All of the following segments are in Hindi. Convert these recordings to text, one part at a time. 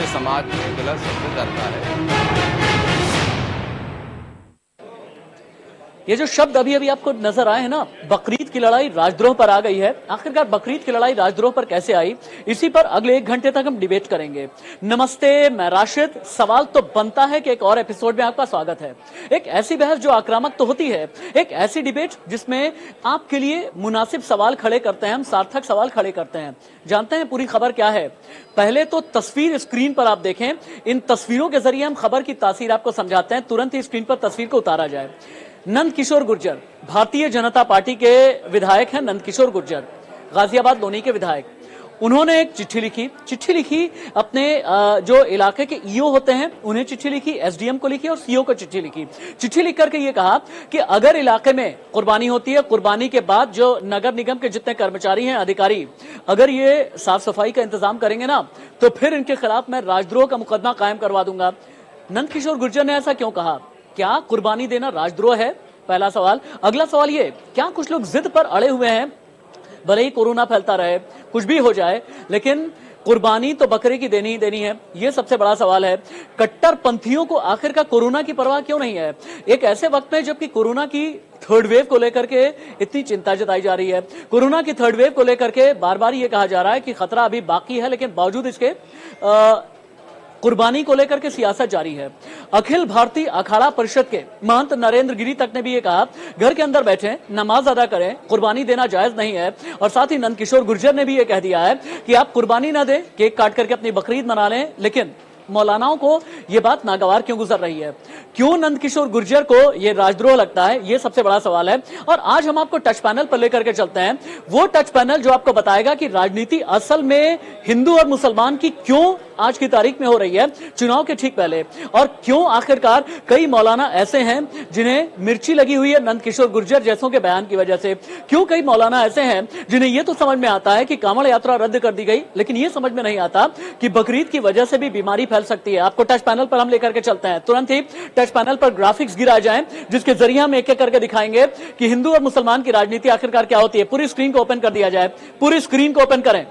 पूरे समाज में गलत सिद्ध करता है। ये जो शब्द अभी अभी आपको नजर आए हैं ना, बकरीद की लड़ाई राजद्रोह पर आ गई है। आखिरकार बकरीद की लड़ाई राजद्रोह पर कैसे आई, इसी पर अगले 1 घंटे तक हम डिबेट करेंगे। नमस्ते, मैं राशिद। सवाल तो बनता है कि एक और एपिसोड में आपका स्वागत है। एक ऐसी बहस जो आक्रामक तो होती है, एक ऐसी डिबेट जिसमें आपके लिए मुनासिब सवाल खड़े करते हैं, हम सार्थक सवाल खड़े करते हैं। जानते हैं पूरी खबर क्या है? पहले तो तस्वीर स्क्रीन पर आप देखें, इन तस्वीरों के जरिए हम खबर की तासीर आपको समझाते हैं। तुरंत ही स्क्रीन पर तस्वीर को उतारा जाए। नंद किशोर गुर्जर भारतीय जनता पार्टी के विधायक हैं। नंद किशोर गुर्जर गाजियाबाद लोनी के विधायक। उन्होंने एक चिट्ठी लिखी अपने जो इलाके के ईओ होते हैं उन्हें चिट्ठी लिखी, एसडीएम को लिखी और सीओ को चिट्ठी लिखी। चिट्ठी लिख करके ये कहा कि अगर इलाके में कुर्बानी होती है, कुर्बानी के बाद जो नगर निगम के जितने कर्मचारी हैं, अधिकारी, अगर ये साफ सफाई का इंतजाम करेंगे ना, तो फिर इनके खिलाफ मैं राजद्रोह का मुकदमा कायम करवा दूंगा। नंद किशोर गुर्जर ने ऐसा क्यों कहा? क्या कुर्बानी देना राजद्रोह है? पहला सवाल। अगला सवाल ये, क्या कुछ लोग जिद पर अड़े हुए हैं, भले ही कोरोना फैलता रहे, कुछ भी हो जाए, लेकिन कुर्बानी तो बकरे की देनी ही देनी है? ये सबसे बड़ा सवाल है। कट्टरपंथियों को आखिरकार कोरोना की परवाह क्यों नहीं है, एक ऐसे वक्त में जबकि कोरोना की थर्ड वेव को लेकर के इतनी चिंता जताई जा रही है। कोरोना की थर्ड वेव को लेकर के बार बार ये कहा जा रहा है कि खतरा अभी बाकी है, लेकिन बावजूद इसके कुर्बानी को लेकर के सियासत जारी है। अखिल भारतीय अखाड़ा परिषद के महंत नरेंद्र गिरी तक ने भी ये कहा, घर के अंदर बैठे नमाज अदा करें, कुर्बानी देना जायज नहीं है। और साथ ही नंद किशोर गुर्जर ने भी ये कह दिया है कि आप कुर्बानी ना दें, केक काट करके अपनी बकरीद मना लें, लेकिन मौलानाओं को यह बात नागवार क्यों गुजर रही है? क्यों नंद किशोर गुर्जर को यह राजद्रोह लगता है? यह सबसे बड़ा सवाल है। और आज हम आपको टच पैनल पर लेकर के चलते हैं, वो टच पैनल जो आपको बताएगा कि राजनीति असल में हिंदू और मुसलमान की क्यों आज की तारीख में हो रही है, चुनाव के ठीक पहले, और क्यों आखिरकार कई मौलाना ऐसे हैं जिन्हें मिर्ची लगी हुई है नंद किशोर गुर्जर जैसों के बयान की वजह से। क्यों कई मौलाना ऐसे हैं जिन्हें यह तो समझ में आता है कि कांवड़ यात्रा रद्द कर दी गई, लेकिन यह समझ में नहीं आता कि बकरीद की वजह से भी बीमारी फैल सकती है। आपको टच पैनल पर हम लेकर के चलते हैं। तुरंत ही टच पैनल पर ग्राफिक्स गिरा जाएं, जिसके जरिए हम एक एक करके दिखाएंगे कि हिंदू और मुसलमान की राजनीति आखिरकार क्या होती है। पूरी स्क्रीन को ओपन कर दिया जाए, पूरी स्क्रीन को ओपन करें,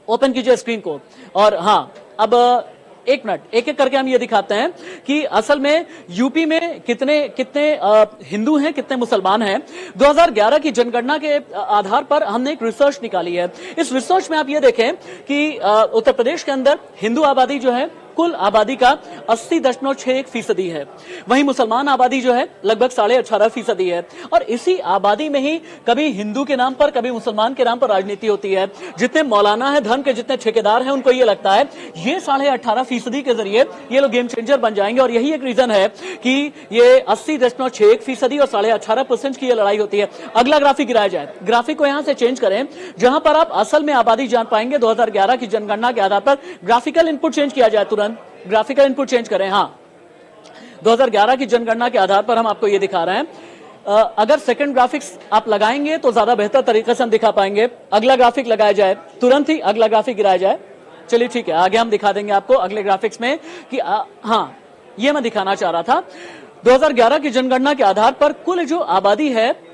ओपन कीजिए स्क्रीन को। और हां, अब एक मिनट, एक एक करके हम ये दिखाते हैं कि असल में यूपी में कितने कितने हिंदू हैं, कितने मुसलमान हैं। 2011 की जनगणना के आधार पर हमने एक रिसर्च निकाली है। इस रिसर्च में आप ये देखें कि उत्तर प्रदेश के अंदर हिंदू आबादी जो है कुल आबादी का 80.61% है, वहीं मुसलमान आबादी जो है लगभग 18.5% है। और इसी आबादी में ही कभी हिंदू के नाम पर, कभी मुसलमान के नाम पर राजनीति होती है। जितने मौलाना है धर्म के, जितने ठेकेदार हैं, उनको ये लगता है ये 18.5% के जरिए ये लोग गेम चेंजर बन जाएंगे। और यही एक रीजन है कि ये 80.61% और 18.5% की ये लड़ाई होती है। अगला ग्राफिक गिराया जाए, ग्राफिक को यहां से चेंज करें, जहां पर आप असल में आबादी जान पाएंगे। 2011 की जनगणना के आधार पर ग्राफिकल इनपुट चेंज किया जाए, ग्राफिकल इनपुट चेंज करें। हां, 2011 की जनगणना के आधार पर हम आपको यह दिखा रहे हैं। अगर सेकंड ग्राफिक्स आप लगाएंगे तो ज्यादा बेहतर तरीके से हम दिखा पाएंगे। अगला ग्राफिक लगाया जाए, तुरंत ही अगला ग्राफिक गिराया जाए। चलिए ठीक है, आगे हम दिखा देंगे आपको अगले ग्राफिक्स में कि हां, ये मैं दिखाना चाह रहा था। 2011 की जनगणना के आधार पर कुल जो आबादी है,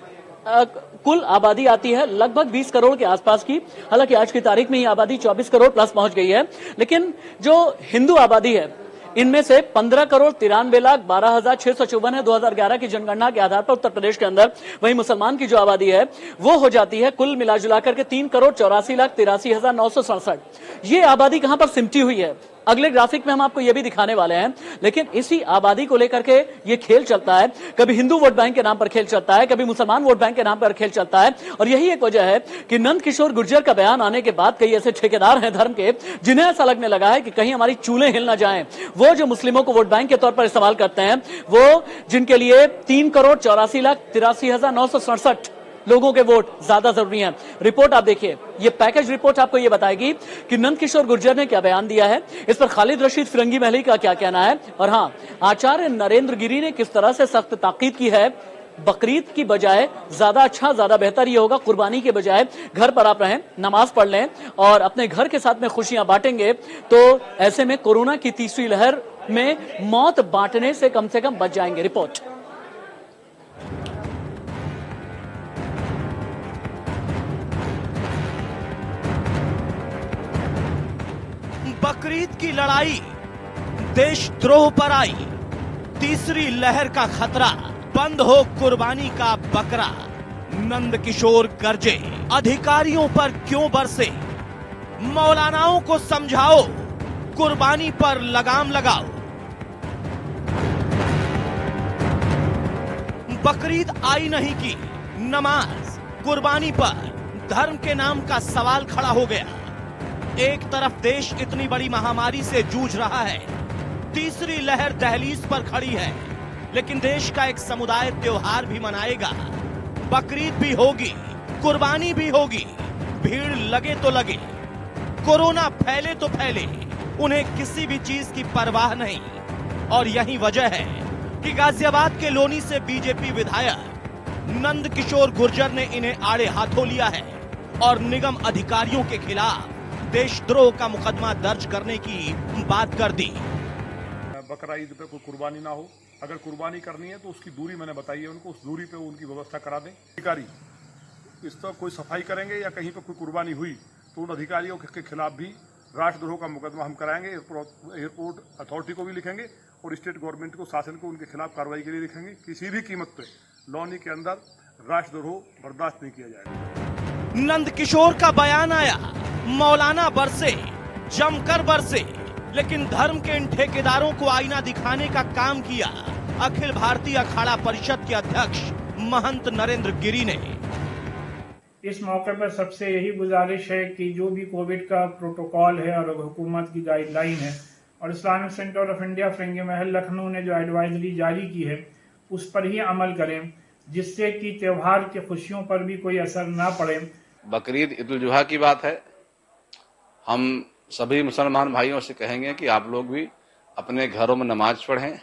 कुल आबादी आती है लगभग 20 करोड़ के आसपास की। हालांकि आज की तारीख में ये आबादी 24 करोड़ प्लस पहुंच गई है। लेकिन जो हिंदू आबादी है, इनमें से 15,93,12,654 है 2011 की जनगणना के आधार पर उत्तर प्रदेश के अंदर। वहीं मुसलमान की जो आबादी है वो हो जाती है कुल मिलाजुला करके 3,84,83,967। ये आबादी कहां पर सिमटी हुई है, अगले ग्राफिक में हम आपको यह भी दिखाने वाले हैं। लेकिन इसी आबादी को लेकर के ये खेल चलता है, कभी हिंदू वोट बैंक के नाम पर खेल चलता है, कभी मुसलमान वोट बैंक के नाम पर खेल चलता है। और यही एक वजह है कि नंद किशोर गुर्जर का बयान आने के बाद कई ऐसे ठेकेदार हैं धर्म के, जिन्हें ऐसा लगने लगा है कि कहीं हमारी चूल्हे हिल ना जाएं। वो जो मुस्लिमों को वोट बैंक के तौर पर इस्तेमाल करते हैं, वो जिनके लिए 3,84,83,967 लोगों के वोट ज्यादा जरूरी हैं। रिपोर्ट आप देखिए, ये पैकेज रिपोर्ट आपको ये बताएगी कि नंद किशोर गुर्जर ने क्या बयान दिया है, इस पर खालिद रशीद फिरंगी महली का क्या कहना है, और हां, आचार्य नरेंद्र गिरी ने किस तरह से सख्त ताकीद की है। बकरीद की बजाय ज्यादा अच्छा, ज्यादा बेहतर ये होगा, कुर्बानी के बजाय घर पर आप रहें, नमाज पढ़ लें और अपने घर के साथ में खुशियां बांटेंगे, तो ऐसे में कोरोना की तीसरी लहर में मौत बांटने से कम बच जाएंगे। रिपोर्ट। बकरीद बकरीद की लड़ाई देशद्रोह पर आई, तीसरी लहर का खतरा, बंद हो कुर्बानी का बकरा, नंदकिशोर गरजे, अधिकारियों पर क्यों बरसे, मौलानाओं को समझाओ, कुर्बानी पर लगाम लगाओ। बकरीद आई नहीं की, नमाज कुर्बानी पर धर्म के नाम का सवाल खड़ा हो गया। एक तरफ देश इतनी बड़ी महामारी से जूझ रहा है, तीसरी लहर दहलीज पर खड़ी है, लेकिन देश का एक समुदाय त्योहार भी मनाएगा, बकरीद भी होगी, कुर्बानी भी होगी, भीड़ लगे तो लगे, कोरोना फैले तो फैले, उन्हें किसी भी चीज की परवाह नहीं। और यही वजह है कि गाजियाबाद के लोनी से बीजेपी विधायक नंदकिशोर गुर्जर ने इन्हें आड़े हाथों लिया है और निगम अधिकारियों के खिलाफ देशद्रोह का मुकदमा दर्ज करने की बात कर दी। बकरा ईद पे कोई कुर्बानी ना हो, अगर कुर्बानी करनी है तो उसकी दूरी मैंने बताई है उनको, उस दूरी पे उनकी व्यवस्था करा दें। अधिकारी इस पर कोई सफाई करेंगे या कहीं पर कोई कुर्बानी हुई तो उन अधिकारियों के खिलाफ भी राष्ट्रद्रोह का मुकदमा हम कराएंगे। एयरपोर्ट अथॉरिटी को भी लिखेंगे और स्टेट गवर्नमेंट को, शासन को उनके खिलाफ कार्रवाई के लिए लिखेंगे। किसी भी कीमत पे लौनी के अंदर राष्ट्रद्रोह बर्दाश्त नहीं किया जाएगा। नंदकिशोर का बयान आया, मौलाना बरसे, जमकर बरसे, लेकिन धर्म के इन ठेकेदारों को आईना दिखाने का काम किया अखिल भारतीय अखाड़ा परिषद के अध्यक्ष महंत नरेंद्र गिरी ने। इस मौके पर सबसे यही गुजारिश है कि जो भी कोविड का प्रोटोकॉल है और हुकूमत की गाइडलाइन है और इस्लामिक सेंटर ऑफ इंडिया फिरंगी महल लखनऊ ने जो एडवाइजरी जारी की है उस पर ही अमल करें, जिससे कि त्योहार की खुशियों पर भी कोई असर ना पड़े। बकरीद ईद उल जुहा की बात है। हम सभी मुसलमान भाइयों से कहेंगे कि आप लोग भी अपने घरों में नमाज पढ़ें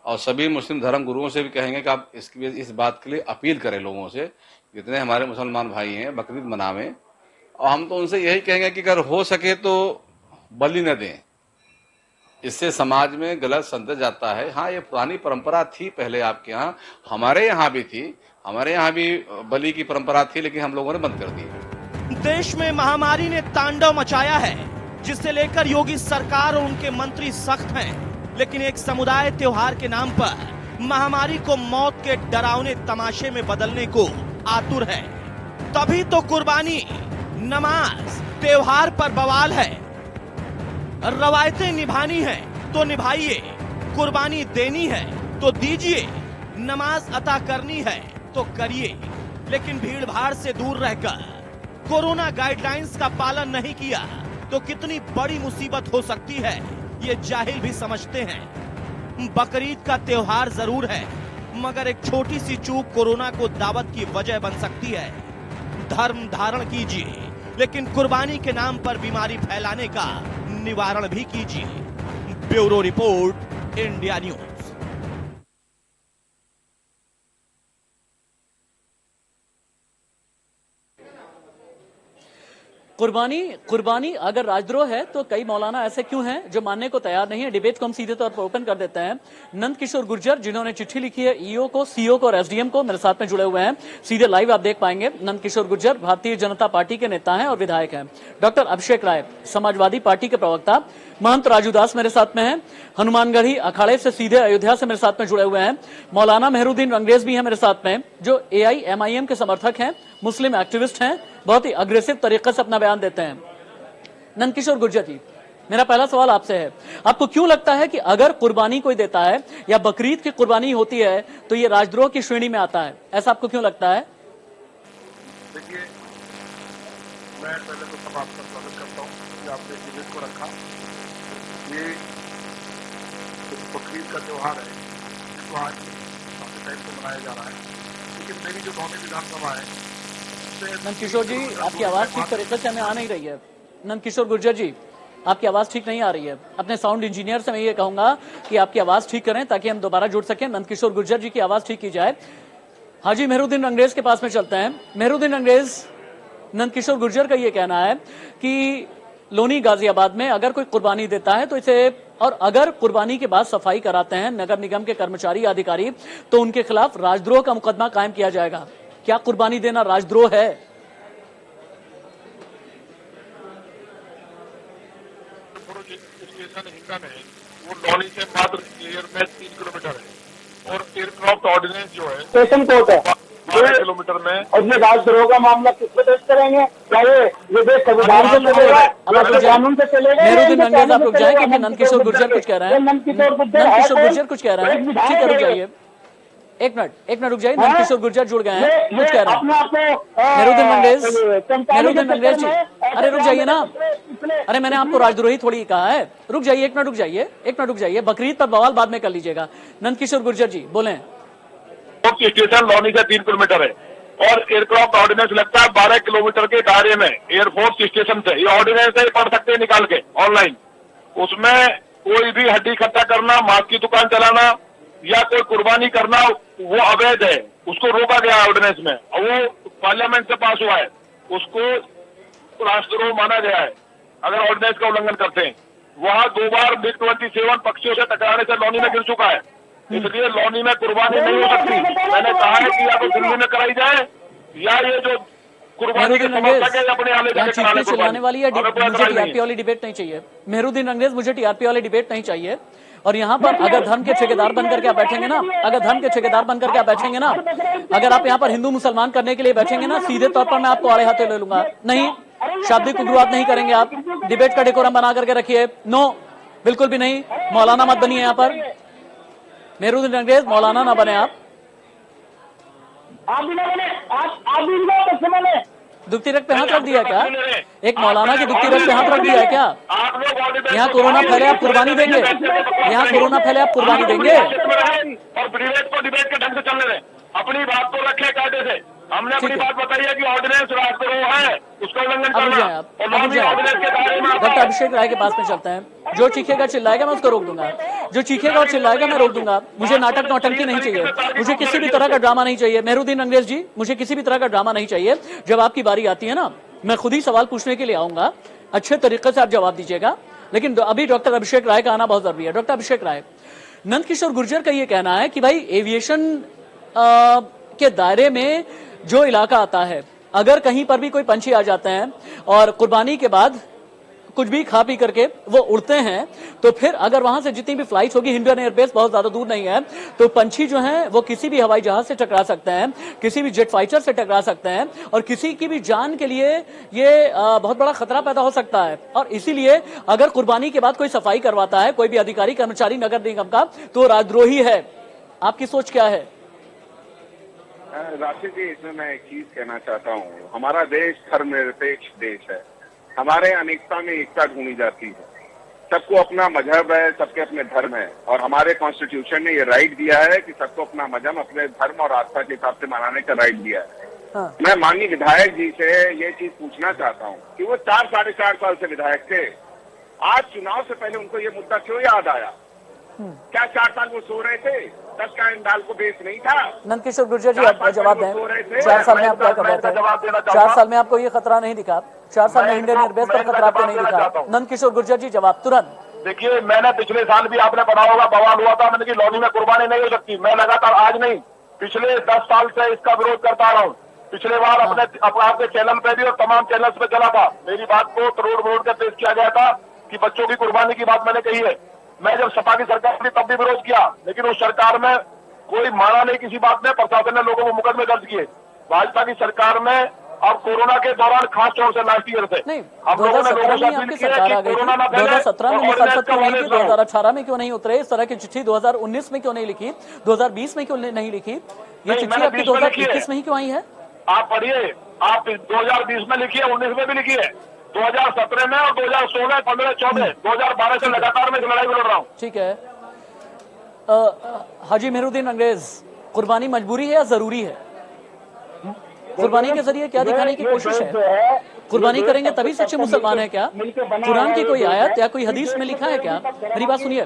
और सभी मुस्लिम धर्म गुरुओं से भी कहेंगे कि आप इस बात के लिए अपील करें लोगों से, जितने हमारे मुसलमान भाई हैं बकरीद मनावें। और हम तो उनसे यही कहेंगे कि अगर हो सके तो बलि न दें, इससे समाज में गलत संदेश जाता है। हाँ, ये पुरानी परंपरा थी पहले आपके यहाँ, हमारे यहाँ भी थी, हमारे यहाँ भी बलि की परंपरा थी, लेकिन हम लोगों ने बंद कर दी। देश में महामारी ने तांडव मचाया है, जिसे लेकर योगी सरकार और उनके मंत्री सख्त हैं, लेकिन एक समुदाय त्योहार के नाम पर महामारी को मौत के डरावने तमाशे में बदलने को आतुर है। तभी तो कुर्बानी, नमाज, त्योहार पर बवाल है। रवायतें निभानी है तो निभाइए, कुर्बानी देनी है तो दीजिए, नमाज अता करनी है तो करिए, लेकिन भीड़ भाड़ से दूर रहकर कोरोना गाइडलाइंस का पालन नहीं किया तो कितनी बड़ी मुसीबत हो सकती है, ये जाहिल भी समझते हैं। बकरीद का त्योहार जरूर है, मगर एक छोटी सी चूक कोरोना को दावत की वजह बन सकती है। धर्म धारण कीजिए, लेकिन कुर्बानी के नाम पर बीमारी फैलाने का निवारण भी कीजिए। Bureau report, India news. कुर्बानी अगर राजद्रोह है तो कई मौलाना ऐसे क्यों हैं जो मानने को तैयार नहीं है। डिबेट को हम सीधे तौर पर ओपन कर देते हैं। नंदकिशोर गुर्जर, जिन्होंने चिट्ठी लिखी है ईओ को, सीओ को और एसडीएम को, मेरे साथ में जुड़े हुए हैं। सीधे लाइव आप देख पाएंगे। नंदकिशोर गुर्जर भारतीय जनता पार्टी के नेता हैं और विधायक हैं। डॉक्टर अभिषेक राय, समाजवादी पार्टी के प्रवक्ता। महंत राजू दास मेरे साथ में हैं, हनुमानगढ़ी अखाड़े से सीधे अयोध्या से मेरे साथ में जुड़े हुए हैं। मौलाना मेहरुद्दीन रंगरेज भी हैं मेरे साथ में, जो AIMIM के समर्थक हैं, मुस्लिम एक्टिविस्ट हैं, बहुत ही अग्रेसिव तरीके से अपना बयान देते हैं। नंदकिशोर गुर्जर जी, मेरा पहला सवाल आपसे है, आपको क्यों लगता है कि अगर कुर्बानी कोई देता है या बकरीद की कुर्बानी होती है तो ये राजद्रोह की श्रेणी में आता है? ऐसा आपको क्यों लगता है? देखिए, मैं पहले तो सब आपका स्वागत करता हूँ कि आपने इस इवेंट को रखा। ये बकरीद का त्योहार है जिसको आज काफी टाइम से मनाया जा रहा है, लेकिन मेरी जो नौवीं विधानसभा है। नंदकिशोर जी, आपकी आवाज ठीक तरीके से हमें आ नहीं रही है। नंदकिशोर गुर्जर जी, आपकी आवाज ठीक नहीं आ रही है। अपने साउंड इंजीनियर से मैं ये कहूंगा कि आपकी आवाज ठीक करें ताकि हम दोबारा जुड़ सकें। नंदकिशोर गुर्जर जी की आवाज ठीक की जाए। हाजी मेहरुद्दीन रंगरेज के पास में चलते हैं। मेहरुद्दीन रंगरेज, नंदकिशोर गुर्जर का ये कहना है कि लोनी गाजियाबाद में अगर कोई कुर्बानी देता है तो इसे, और अगर कुर्बानी के बाद सफाई कराते हैं नगर निगम के कर्मचारी या अधिकारी, तो उनके खिलाफ राजद्रोह का मुकदमा कायम किया जाएगा। क्या कुर्बानी देना राजद्रोह है? स्टेशन हिंडन है वो लॉनी से मात्र एयर में 3 किलोमीटर है और एयरक्राफ्ट ऑर्डिनेंस जो है स्टेशन कोर्ट है 12 किलोमीटर में। और ये राजद्रोह का मामला किस पे दर्ज करेंगे? क्या ये देश संविधान से चलेगा, कानून से चलेगा? मेहरुद्दीन अंग्रेज आप रुक जाएं क्योंकि नंदकिशोर गुर्जर कुछ कह रहे हैं। नंदकिशोर गुर्जर कुछ कह रहे हैं, ठीक है रुक जाइए, एक मिनट रुक जाइए। नंदकिशोर गुर्जर जुड़ गए हैं, कुछ कह रहे हैं। मेहरुद्दीन अंग्रेज जी, अरे रुक जाइए ना, अरे मैंने आपको राजद्रोही थोड़ी कहा है, रुक जाइए, एक मिनट रुक जाइए। बकरीद पर बवाल बाद में कर लीजिएगा। नंदकिशोर गुर्जर जी बोले। स्टेशन लॉनी से 3 किलोमीटर है और एयरक्राफ्ट ऑर्डिनेंस लगता है 12 किलोमीटर के दायरे में एयरफोर्स स्टेशन से। ये ऑर्डिनेंस है, पढ़ सकते हैं निकाल के ऑनलाइन। उसमें कोई भी हड्डी इकट्ठा करना, मांस की दुकान चलाना या कोई कुर्बानी करना वो अवैध है, उसको रोका गया है ऑर्डिनेंस में और वो पार्लियामेंट से पास हुआ है, उसको राष्ट्रद्रोह माना गया है अगर ऑर्डिनेंस का उल्लंघन करते हैं। वहां 2 बार MiG-27 पक्षियों से टकराने से लॉनी में गिर चुका है, इसलिए लॉनी में कुर्बानी नहीं हो सकती। मैंने कहा है कि या तो दिल्ली में कराई जाए या ये जो कुर्बानी की समस्या है अपने आने जाके करा ले। चिल्लाने वाली है, मुझे टीआरपी वाली डिबेट नहीं चाहिए। मेहरुद्दीन अंग्रेज, मुझे टीआरपी वाली डिबेट नहीं चाहिए। और यहाँ पर अगर धर्म के ठेकेदार बनकर के आप बैठेंगे ना, अगर आप यहाँ पर हिंदू मुसलमान करने के लिए बैठेंगे ना, सीधे तौर पर मैं आपको आड़े हाथों ले लूंगा। नहीं, शाब्दिक उग्रवाद नहीं करेंगे आप, डिबेट का डेकोरम बना करके रखिए। नो, बिल्कुल भी नहीं। मौलाना मत बनिए यहाँ पर। मेहरुद्दीन अंग्रेज मौलाना ना बने आप। दुखती रख पे हाथ रख दिया क्या? एक मौलाना की दुखती रख पे हाथ रख दिया है क्या? यहाँ कोरोना फैले आप कुर्बानी देंगे? यहाँ कोरोना फैले आप कुर्बानी देंगे? और डिबेट को डिबेट के ढंग से चलने दें, अपनी बात को रखे कायदे से। हमने अपनी बात बताई है कि ऑर्डिनेंस राष्ट्रद्रोह है, उसका उल्लंघन करना। डॉक्टर अभिषेक राय के पास में चलते हैं। जो चीखेगा चिल्लाएगा मैं उसको रोक दूंगा, जो चीखेगा और चिल्लाएगा मैं रोक दूंगा। मुझे नाटक नौटंकी नहीं चाहिए, मुझे किसी भी तरह का ड्रामा नहीं चाहिए। मेहरुद्दीन अंग्रेज जी, मुझे किसी भी तरह का ड्रामा नहीं चाहिए। जब आपकी बारी आती है ना, मैं खुद ही सवाल पूछने के लिए आऊंगा, अच्छे तरीके से आप जवाब दीजिएगा। लेकिन अभी डॉक्टर अभिषेक राय का आना बहुत जरूरी है। डॉक्टर अभिषेक राय, नंदकिशोर गुर्जर का ये कहना है कि भाई एविएशन के दायरे में जो इलाका आता है, अगर कहीं पर भी कोई पंछी आ जाते हैं और कुर्बानी के बाद कुछ भी खा पी करके वो उड़ते हैं, तो फिर अगर वहां से जितनी भी फ्लाइट होगी, हिंडन एयरबेस बहुत ज्यादा दूर नहीं है, तो पंछी जो हैं वो किसी भी हवाई जहाज से टकरा सकते हैं, किसी भी जेट फाइटर से टकरा सकते हैं और किसी की भी जान के लिए ये बहुत बड़ा खतरा पैदा हो सकता है। और इसीलिए अगर कुर्बानी के बाद कोई सफाई करवाता है कोई भी अधिकारी कर्मचारी नगर निगम का, तो राजद्रोही है। आपकी सोच क्या है? राशिद जी, इसमें मैं एक चीज कहना चाहता हूँ, हमारा देश धर्मनिरपेक्ष देश है, हमारे अनेकता में एकता ढूंढी जाती है, सबको अपना मजहब है, सबके अपने धर्म है और हमारे कॉन्स्टिट्यूशन ने ये राइट दिया है कि सबको अपना मजहब अपने धर्म और आस्था के हिसाब से मनाने का राइट दिया है। हाँ। मैं माननीय विधायक जी से ये चीज पूछना चाहता हूँ कि वो 4-4.5 साल से विधायक थे, आज चुनाव से पहले उनको ये मुद्दा क्यों याद आया? क्या 4 साल वो सो रहे थे? 10 का इन दाल को बेस नहीं था? नंदकिशोर गुर्जर जी, आप जवाब दें। 4 साल में आप क्या कर रहे थे? 4 साल में आपको ये खतरा नहीं दिखा? 4 साल में इंडियन एयरबेस पर खतरा आपको नहीं दिखा? नंदकिशोर गुर्जर जी जवाब तुरंत। देखिए, मैंने पिछले साल भी आपने पढ़ा होगा, बवाल हुआ था, मैंने कि लॉनी में कुर्बानी नहीं हो सकती। मैं लगातार आज नहीं, पिछले 10 साल से इसका विरोध करता आ रहा हूँ। पिछले बार अपने आपके चैनल पे भी और तमाम चैनल्स पे चला था, मेरी बात को तोड़ कर पेश किया गया था कि बच्चों की कुर्बानी की बात मैंने कही है। मैं जब सपा की सरकार थी तब भी विरोध किया, लेकिन उस सरकार में कोई माना नहीं किसी बात में, प्रशासन ने लोगों को मुकदमे दर्ज किए। भाजपा की सरकार में अब कोरोना के दौरान खास तौर से लास्ट ईयर से नहीं, 2017 में आपकी सरकार आ गई थी, 2017 में मुखालफत क्यों नहीं की? 2018 में क्यों नहीं उतरे? इस तरह की चिट्ठी 2019 में क्यों नहीं लिखी? 2020 में क्यों नहीं लिखी? ये चिट्ठी आपकी 2021 में ही क्यों आई है? आप पढ़िए, आप 2020 में लिखी है, 19 में भी लिखी है, 2017 में और 2016, 15, 14, 2012 से लगातार मैं लड़ाई लड़ रहा हूँ। ठीक है। हाजी मेहरुद्दीन अंग्रेज, कुर्बानी मजबूरी है या जरूरी है? कुर्बानी के जरिए क्या दिखाने की कोशिश है? कुर्बानी करेंगे तभी सच्चे मुसलमान है क्या? कुरान की कोई आयत या कोई हदीस में लिखा है क्या? मेरी बात सुनिए,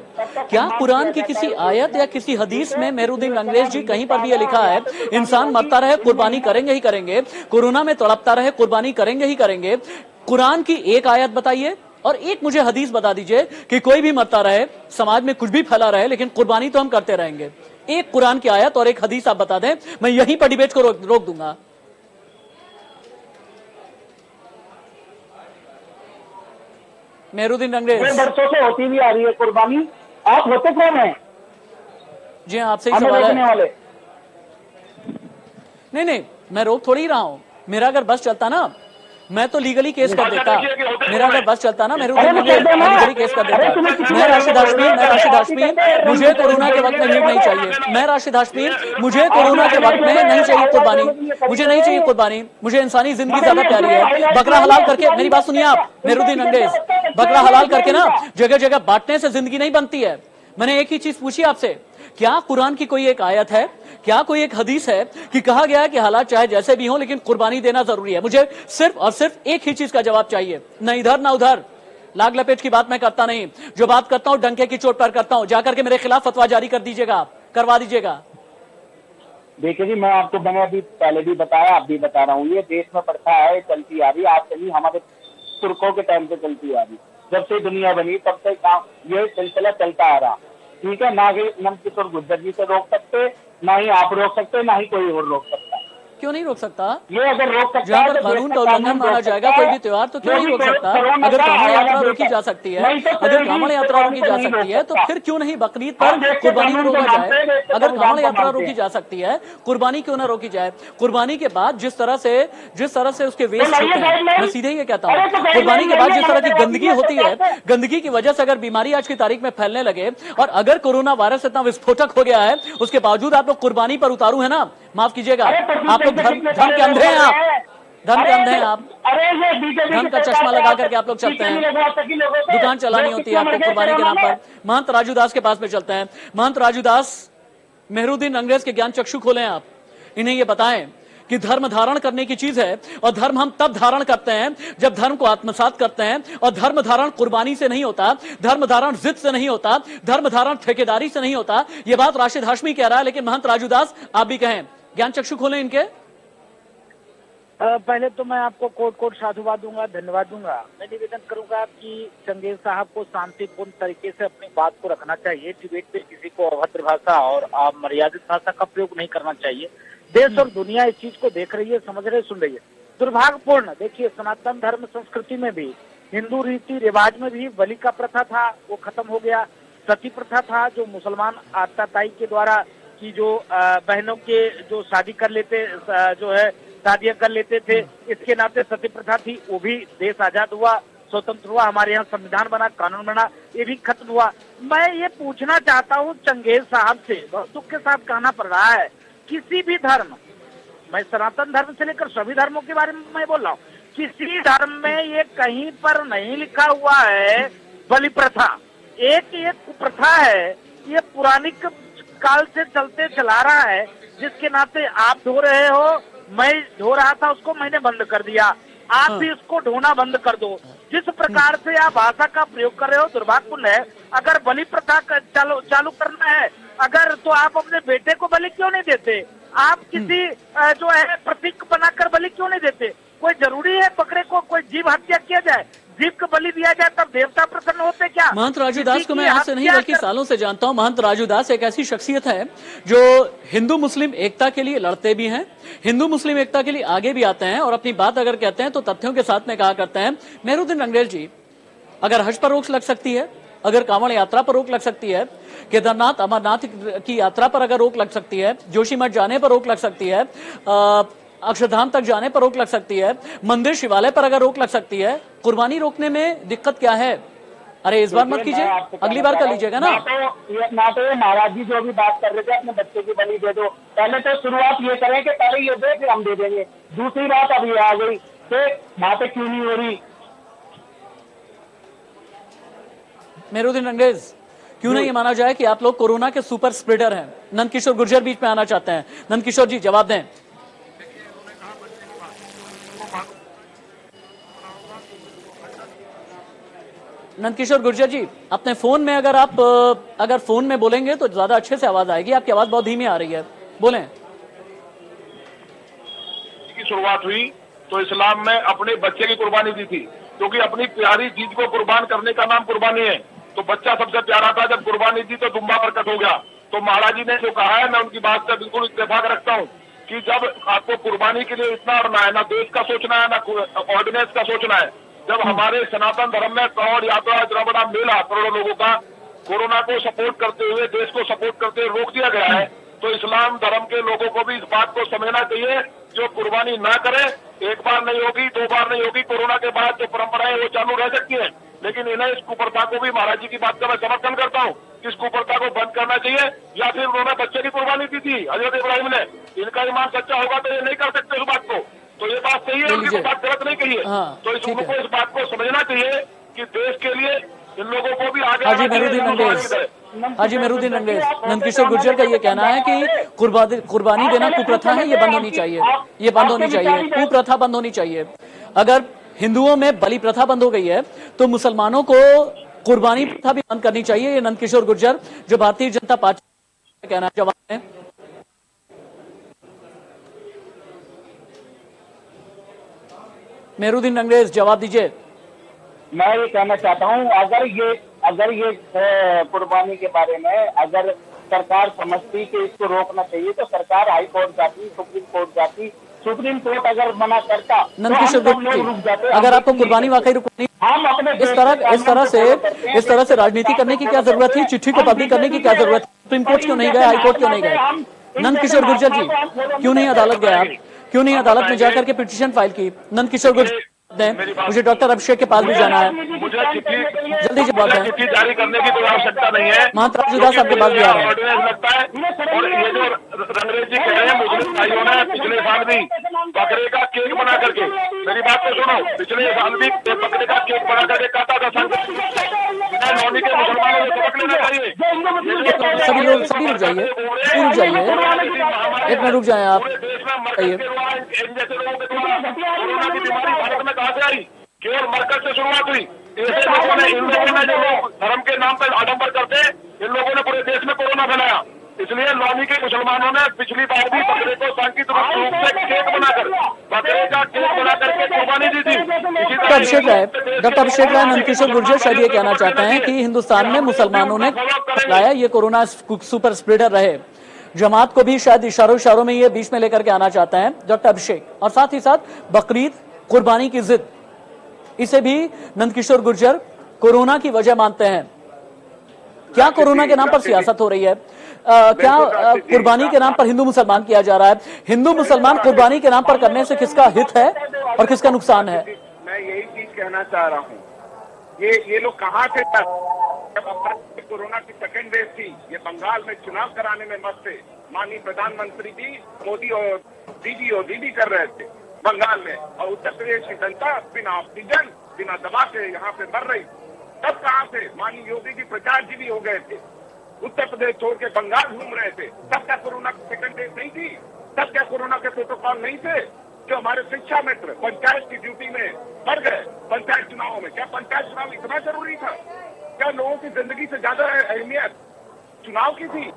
क्या कुरान की किसी आयत या किसी हदीस में मेहरुद्दीन अंग्रेज जी कहीं पर भी ये लिखा है इंसान मरता रहे कुर्बानी करेंगे ही करेंगे, कोरोना में तड़पता रहे कुर्बानी करेंगे ही करेंगे? कुरान की एक आयत बताइए और एक मुझे हदीस बता दीजिए कि कोई भी मरता रहे, समाज में कुछ भी फैला रहे, लेकिन कुर्बानी तो हम करते रहेंगे। एक कुरान की आयत और एक हदीस आप बता दें, मैं यहीं पर डिबेट को रोक दूंगा। मेहरुद्दीन अंग्रेज, बरसों से होती भी आ रही है कुर्बानी, आप होते कौन है? जी हाँ, आपसे ही सवाल है। वाले नहीं, मैं रोक थोड़ी रहा हूँ। मेरा अगर बस चलता ना, मैं तो लीगली केस कर देता। मेरा अगर बस चलता ना, मेहरुद्दीन अंग्रेज लीगली केस कर देता। मैं राशिद हाशमी, मुझे कोरोना के वक्त में भीड़ नहीं चाहिए। मैं राशिद हाशमी, मुझे कोरोना के वक्त में नहीं चाहिए कुर्बानी, मुझे नहीं चाहिए कुर्बानी, मुझे इंसानी जिंदगी ज्यादा प्यारी है। बकरा हलाल करके, मेरी बात सुनिए आप मेहरुद्दीन अंग्रेज, बकरा हलाल करके ना जगह जगह बांटने से जिंदगी नहीं बनती है। मैंने एक ही चीज पूछी आपसे, क्या कुरान की कोई एक आयत है, क्या कोई एक हदीस है कि कहा गया है कि हालात चाहे जैसे भी हो लेकिन कुर्बानी देना जरूरी है? मुझे सिर्फ और सिर्फ एक ही चीज का जवाब चाहिए, न इधर ना उधर। लाग लपेट की बात मैं करता नहीं, जो बात करता हूं डंके की चोट पर करता हूं। जाकर के मेरे खिलाफ फतवा जारी कर दीजिएगा, करवा दीजिएगा। देखिए जी, मैं आपको मैंने अभी पहले भी बताया, आप भी बता रहा हूँ, ये देश में प्रथा है, चलती आ रही, आज से नहीं हमारे तुर्कों के टाइम से चलती आ रही। जब से दुनिया बनी तब से ये सिलसिला चलता आ रहा। ठीक है, ना कि नंदकिशोर गुर्जर जी से रोक सकते, ना ही आप रोक सकते, ना ही कोई और रोक सकता। क्यों नहीं रोक सकता? ये अगर रोक सकता जहां पर कानून का उल्लंघन माना जाएगा कोई भी त्योहार, तो क्यों नहीं रोक सकता? अगर कांवड़ यात्रा रोकी जा सकती है, अगर कांवड़ यात्रा रोकी जा सकती है, तो फिर क्यों नहीं बकरीद पर कुर्बानी को रोका जाए? अगर कांवड़ यात्रा रोकी जा सकती है, कुर्बानी क्यों ना रोकी जाए? कुर्बानी के बाद जिस तरह से उसके वेस्ट होते हैं, मैं सीधे ये कहता हूँ, कुर्बानी के बाद जिस तरह की गंदगी होती है, गंदगी की वजह से अगर बीमारी आज की तारीख में फैलने लगे, और अगर कोरोना वायरस इतना विस्फोटक हो गया है, उसके बावजूद आप लोग कुर्बानी पर उतारू है ना, माफ कीजिएगा, आप लोग धर्म के अंधे हैं, आप धर्म के अंधे हैं, आप धर्म का चश्मा लगा करके आप लोग चलते हैं। दुकान चलानी होती है आपको कुर्बानी के नाम पर। महंत राजू दास के पास में चलते हैं। महंत राजू दास, मेहरुद्दीन अंग्रेज के ज्ञान चक्षु खोलें आप, इन्हें यह बताएं कि धर्म धारण करने की चीज है, और धर्म हम तब धारण करते हैं जब धर्म को आत्मसात करते हैं, और धर्म धारण कुर्बानी से नहीं होता, धर्म धारण जिद से नहीं होता, धर्म धारण ठेकेदारी से नहीं होता। यह बात राशिद हाशमी कह रहा है, लेकिन महंत राजू दास आप भी कहें, ज्ञान चक्षु खोलें इनके। पहले तो मैं आपको कोट साधुवाद दूंगा, धन्यवाद दूंगा। मैं निवेदन करूंगा कि चंगेज साहब को शांतिपूर्ण तरीके से अपनी बात को रखना चाहिए। डिबेट में किसी को अभद्र भाषा और मर्यादित भाषा का प्रयोग नहीं करना चाहिए। देश और दुनिया इस चीज को देख रही है, समझ रही है, सुन रही है। दुर्भाग्यपूर्ण, देखिए सनातन धर्म संस्कृति में भी, हिंदू रीति रिवाज में भी बलि का प्रथा था, वो खत्म हो गया। सती प्रथा था, जो मुसलमान आताताई के द्वारा की जो बहनों के जो शादी कर लेते, जो है शादियां कर लेते थे, इसके नाते सती प्रथा थी, वो भी देश आजाद हुआ, स्वतंत्र हुआ, हमारे यहाँ संविधान बना, कानून बना, ये भी खत्म हुआ। मैं ये पूछना चाहता हूँ चंगेज साहब से, बहुत दुख के साथ कहना पड़ रहा है, किसी भी धर्म, मैं सनातन धर्म से लेकर सभी धर्मों के बारे में मैं बोल रहा हूँ, किसी धर्म में ये कहीं पर नहीं लिखा हुआ है बलि प्रथा। एक प्रथा है, ये पुरानिक काल से चलते चला रहा है, जिसके नाते आप धो रहे हो, मैं धो रहा था, उसको मैंने बंद कर दिया, आप भी उसको ढोना बंद कर दो। जिस प्रकार से आप भाषा का प्रयोग कर रहे हो दुर्भाग्यपूर्ण है। अगर बलि प्रथा चालू करना है अगर, तो आप अपने बेटे को बलि क्यों नहीं देते? आप किसी जो है प्रतीक बनाकर बलि क्यों नहीं देते? कोई जरूरी है बकरे को कोई जीव हत्या किया जाए, जीव को बलि दिया जाए तब देवता प्रसन्न होते क्या? महंत राजू दास को मैं आज से नहीं बल्कि सालों से जानता हूं। महंत राजू दास एक ऐसी शख्सियत है जो हिंदू मुस्लिम एकता के लिए लड़ते भी हैं, हिंदू मुस्लिम एकता के लिए आगे भी आते हैं, और अपनी बात अगर कहते हैं तो तथ्यों के साथ में कहा करते हैं। मेहरुद्दीन अंग्रेज जी, अगर हज पर रोक लग सकती है, अगर कांवड़ यात्रा पर रोक लग सकती है, केदारनाथ अमरनाथ की यात्रा पर अगर रोक लग सकती है, जोशीमठ जाने पर रोक लग सकती है, अक्षरधाम तक जाने पर रोक लग सकती है, मंदिर शिवालय पर अगर रोक लग सकती है, कुर्बानी रोकने में दिक्कत क्या है? अरे इस बार मत कीजिए, अगली बार कर लीजिएगा ना। ना तो ये महाराज जी जो भी बात कर रहे थे अपने बच्चे की बलि दे दो, पहले तो शुरुआत ये करें कि पहले ये दे फिर हम दे देंगे। दूसरी बात अब ये आ गई कि बातें क्यों नहीं हो रही। मेहरुद्दीन अंग्रेज, क्यों नहीं ये माना जाए कि आप लोग कोरोना के सुपर स्प्रेडर हैं? नंदकिशोर गुर्जर बीच में आना चाहते हैं। नंदकिशोर जी जवाब दें। नंदकिशोर गुर्जर जी, अपने फोन में अगर फोन में बोलेंगे तो ज्यादा अच्छे से आवाज आएगी, आपकी आवाज बहुत धीमी आ रही है, बोलें। की शुरुआत हुई तो इस्लाम में अपने बच्चे की कुर्बानी दी थी, क्योंकि अपनी प्यारी चीज को कुर्बान करने का नाम कुर्बानी है। तो बच्चा सबसे प्यारा था, जब कुर्बानी दी तो दुम्बा प्रकट हो गया। तो महाराज जी ने जो कहा है, मैं उनकी बात से बिल्कुल इत्तेफाक रखता हूँ कि जब आपको कुर्बानी के लिए इतना अड़ना है, ना देश का सोचना है ना ऑर्डिनेंस का सोचना है, जब हमारे सनातन धर्म में कांवड़ यात्रा इतना बड़ा मेला करोड़ों लोगों का कोरोना को सपोर्ट करते हुए, देश को सपोर्ट करते हुए रोक दिया गया है, तो इस्लाम धर्म के लोगों को भी इस बात को समझना चाहिए, जो कुर्बानी ना करे, एक बार नहीं होगी, 2 बार नहीं होगी, कोरोना के बाद जो परंपराएं वो चालू रह सकती है, लेकिन इन्हें इस कुप्रथा को भी, महाराज जी की बात का मैं समर्थन करता हूँ, इस कुप्रथा को बंद करना चाहिए। या फिर उन्होंने बच्चे की कुर्बानी दी थी हजरत इब्राहिम ने, इनका ईमान सच्चा होगा तो ये नहीं कर सकते इस बात को, तो ये बात सही है, उनकी बात गलत नहीं कही है। तो उनको इस बात को समझना चाहिए कि देश के लिए इन लोगों को भी आगे हाजी मेहरुद्दीन अंग्रेज, नंदकिशोर गुर्जर का ये कहना है कि कुर्बानी देना कुप्रथा है, ये बंद होनी चाहिए, ये बंद होनी चाहिए, कुप्रथा बंद होनी चाहिए। अगर हिंदुओं में बलि प्रथा बंद हो गई है तो मुसलमानों को कुर्बानी प्रथा भी बंद करनी चाहिए। ये नंदकिशोर गुर्जर जो भारतीय जनता पार्टी का कहना है, जवाब है मेहरुद्दीन अंग्रेज, जवाब दीजिए। मैं ये कहना चाहता हूँ, अगर ये कुर्बानी के बारे में अगर सरकार समझती कि इसको रोकना चाहिए तो सरकार हाई कोर्ट जाती, सुप्रीम कोर्ट जाती। सुप्रीम कोर्ट अगर मना करता नंदकिशोर गुर्जर, अगर आपको कुर्बानी वाकई रुकनी, हम अपने इस तरह से राजनीति करने की क्या जरूरत थी? चिट्ठी को पब्लिक करने की क्या जरूरत थी? सुप्रीम कोर्ट क्यों नहीं गए? हाई कोर्ट क्यों नहीं गए? नंदकिशोर गुर्जर जी क्यों नहीं अदालत गए? आप क्यों नहीं अदालत में जाकर के पिटीशन फाइल की? नंदकिशोर गुर्जर, मुझे डॉक्टर अभिषेक के पास भी जाना है, मुझे जल्दी जवाब है। चिट्ठी जारी करने की कोई आवश्यकता नहीं है। महंत राजूदास आपके पास भी आ रहे हैं। ऑर्डिनेंस लगता है, और ये जो रंगरेज जी कह रहे हैं, मुस्लिम भाइयों ने पिछले साल भी बकरे का केक बना करके, मेरी बात को सुनो, पिछले साल भी बकरे का केक बना करके काटा था। नौनी के मुसलमानों को सबक लेना चाहिए। सभी रुक जाइए, एक मिनट रुक जाए आप। कोरोना की बीमारी भारत में कहां से आई? केवल मरकज से शुरुआत हुई। ऐसे लोगों ने, इन लोगों ने जो लोग धर्म के नाम पर आडंबर करते, इन लोगों ने पूरे देश में कोरोना फैलाया। इसलिए लौनी के मुसलमानों ने पिछली बार भी बकरे को सांकेतिक रूप से केक बनाकर, बकरे का केक बना करके कुर्बानी दी थी। डॉक्टर अभिषेक राय, नंदकिशोर गुर्जर शायद ये कहना चाहते हैं कि हिंदुस्तान में मुसलमानों ने फैलाया, ये कोरोना सुपर स्प्रेडर रहे। जमात को भी शायद इशारों में ये बीच में लेकर के आना चाहते हैं डॉक्टर अभिषेक, और साथ ही साथ बकरीद, कुर्बानी की जिद, इसे भी नंदकिशोर गुर्जर कोरोना की वजह मानते हैं। क्या कोरोना के नाम पर सियासत हो रही है? क्या कुर्बानी के नाम पर हिंदू मुसलमान किया जा रहा है? हिंदू मुसलमान कुर्बानी के नाम पर करने से किसका हित है और किसका नुकसान है? मैं यही चीज कहना चाह रहा हूँ, ये लोग कहाँ थे जब कोरोना की सेकेंड वेव थी? ये बंगाल में चुनाव कराने में मस्त थे। माननीय प्रधानमंत्री जी मोदी और दीदी कर रहे थे बंगाल में, और उत्तर प्रदेश की जनता बिना ऑक्सीजन, बिना दवा के यहाँ पे मर रही। तब कहाँ थे? माननीय योगी जी प्रचार जी भी हो गए थे, उत्तर प्रदेश छोड़ के बंगाल घूम रहे थे। तब क्या कोरोना की सेकेंड वेव नहीं थी? तब क्या कोरोना के प्रोटोकॉल नहीं थे? जो हमारे शिक्षा मित्र पंचायत की ड्यूटी में मर गए पंचायत चुनावों में, क्या पंचायत चुनाव इतना जरूरी था? क्या लोगों की जिंदगी से ज्यादा अहमियत चुनाव की थी?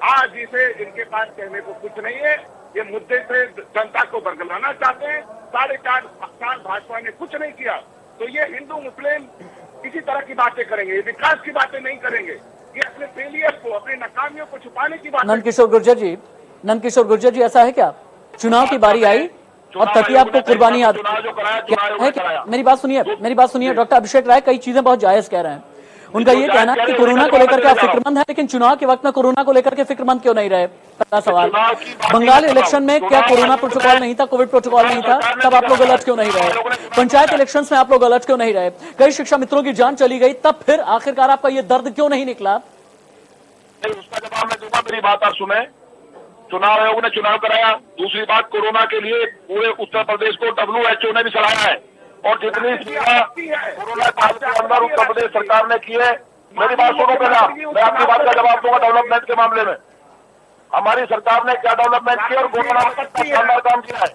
आज इसे इनके पास कहने को कुछ नहीं है। ये मुद्दे से जनता को बरगलाना चाहते हैं। 4.5 साल भाजपा ने कुछ नहीं किया, तो ये हिंदू मुस्लिम किसी तरह की बातें करेंगे, ये विकास की बातें नहीं करेंगे, ये अपने फेलियर को, अपनी नाकामियों को छुपाने की बात। नंदकिशोर गुर्जर जी ऐसा है क्या? चुनाव की बारी आई और तभी आपको कुर्बानी याद है? मेरी बात सुनिए डॉक्टर अभिषेक राय कई चीजें बहुत जायज कह रहे हैं। उनका ये कहना है कि कोरोना को लेकर के आप फिक्रमंद है, लेकिन चुनाव के वक्त में कोरोना को लेकर के फिक्रमंद क्यों नहीं रहे? पहला सवाल। बंगाल इलेक्शन में क्या कोरोना प्रोटोकॉल नहीं था, कोविड प्रोटोकॉल नहीं था? तब आप लोग अलर्ट क्यों नहीं रहे? पंचायत इलेक्शंस में आप लोग अलर्ट क्यों नहीं रहे? कई शिक्षा मित्रों की जान चली गई, तब फिर आखिरकार आपका ये दर्द क्यों नहीं निकला? उसका जवाब मैं दूंगा, मेरी बात आप सुने। चुनाव आयोग ने चुनाव कराया। दूसरी बात, कोरोना के लिए पूरे उत्तर प्रदेश को WHO ने भी सलाहा है, और जितनी कोरोना काल के अंदर उत्तर प्रदेश सरकार ने की है। मेरी बात सुनो पहला, मैं आपकी बात का जवाब दूंगा। डेवलपमेंट के मामले में हमारी सरकार ने क्या डेवलपमेंट किया और कोरोना में शानदार काम किया है।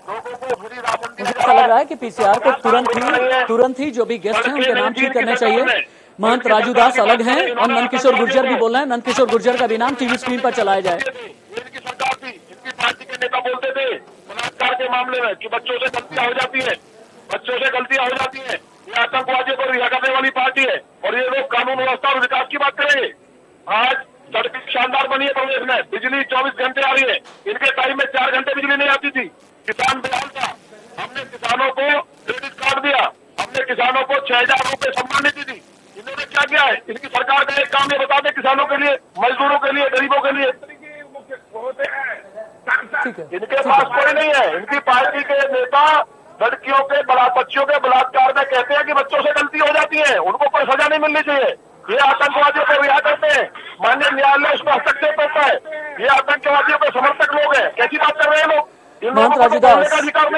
लोगों को फ्री राशन दिया। ऐसा लग रहा है कि पीसीआर को तुरंत ही जो भी गेस्ट हैं उनके नाम ठीक करने चाहिए। महंत राजूदास अलग हैं और नंदकिशोर गुर्जर भी बोल रहे हैं, नंदकिशोर गुर्जर का भी नाम टीवी स्क्रीन पर चलाया जाए। इनकी सरकार थी, इनकी पार्टी के नेता बोलते थे बलात्कार के मामले में कि बच्चों से गलतियां हो जाती है, ये आतंकवादियों को रिहा करने वाली पार्टी है, और ये लोग कानून व्यवस्था और विकास की बात करेंगे। आज सड़कें शानदार बनी है प्रदेश में, बिजली 24 घंटे आ रही है। इनके टाइम में 4 घंटे बिजली नहीं आती थी। किसान बेहाल था, हमने किसानों को क्रेडिट कार्ड दिया, हमने कोई नहीं है। इनकी पार्टी के नेता लड़कियों के बच्चियों के बलात्कार में कहते हैं कि बच्चों से गलती हो जाती है, उनको कोई सजा नहीं मिलनी चाहिए। ये आतंकवादियों को रिहा करते हैं, माननीय न्यायालय उसमें हस्तक्षेप करता है। ये आतंकवादियों के समर्थक लोग हैं। कैसी बात कर रहे हैं लोग? महंत राजूदास,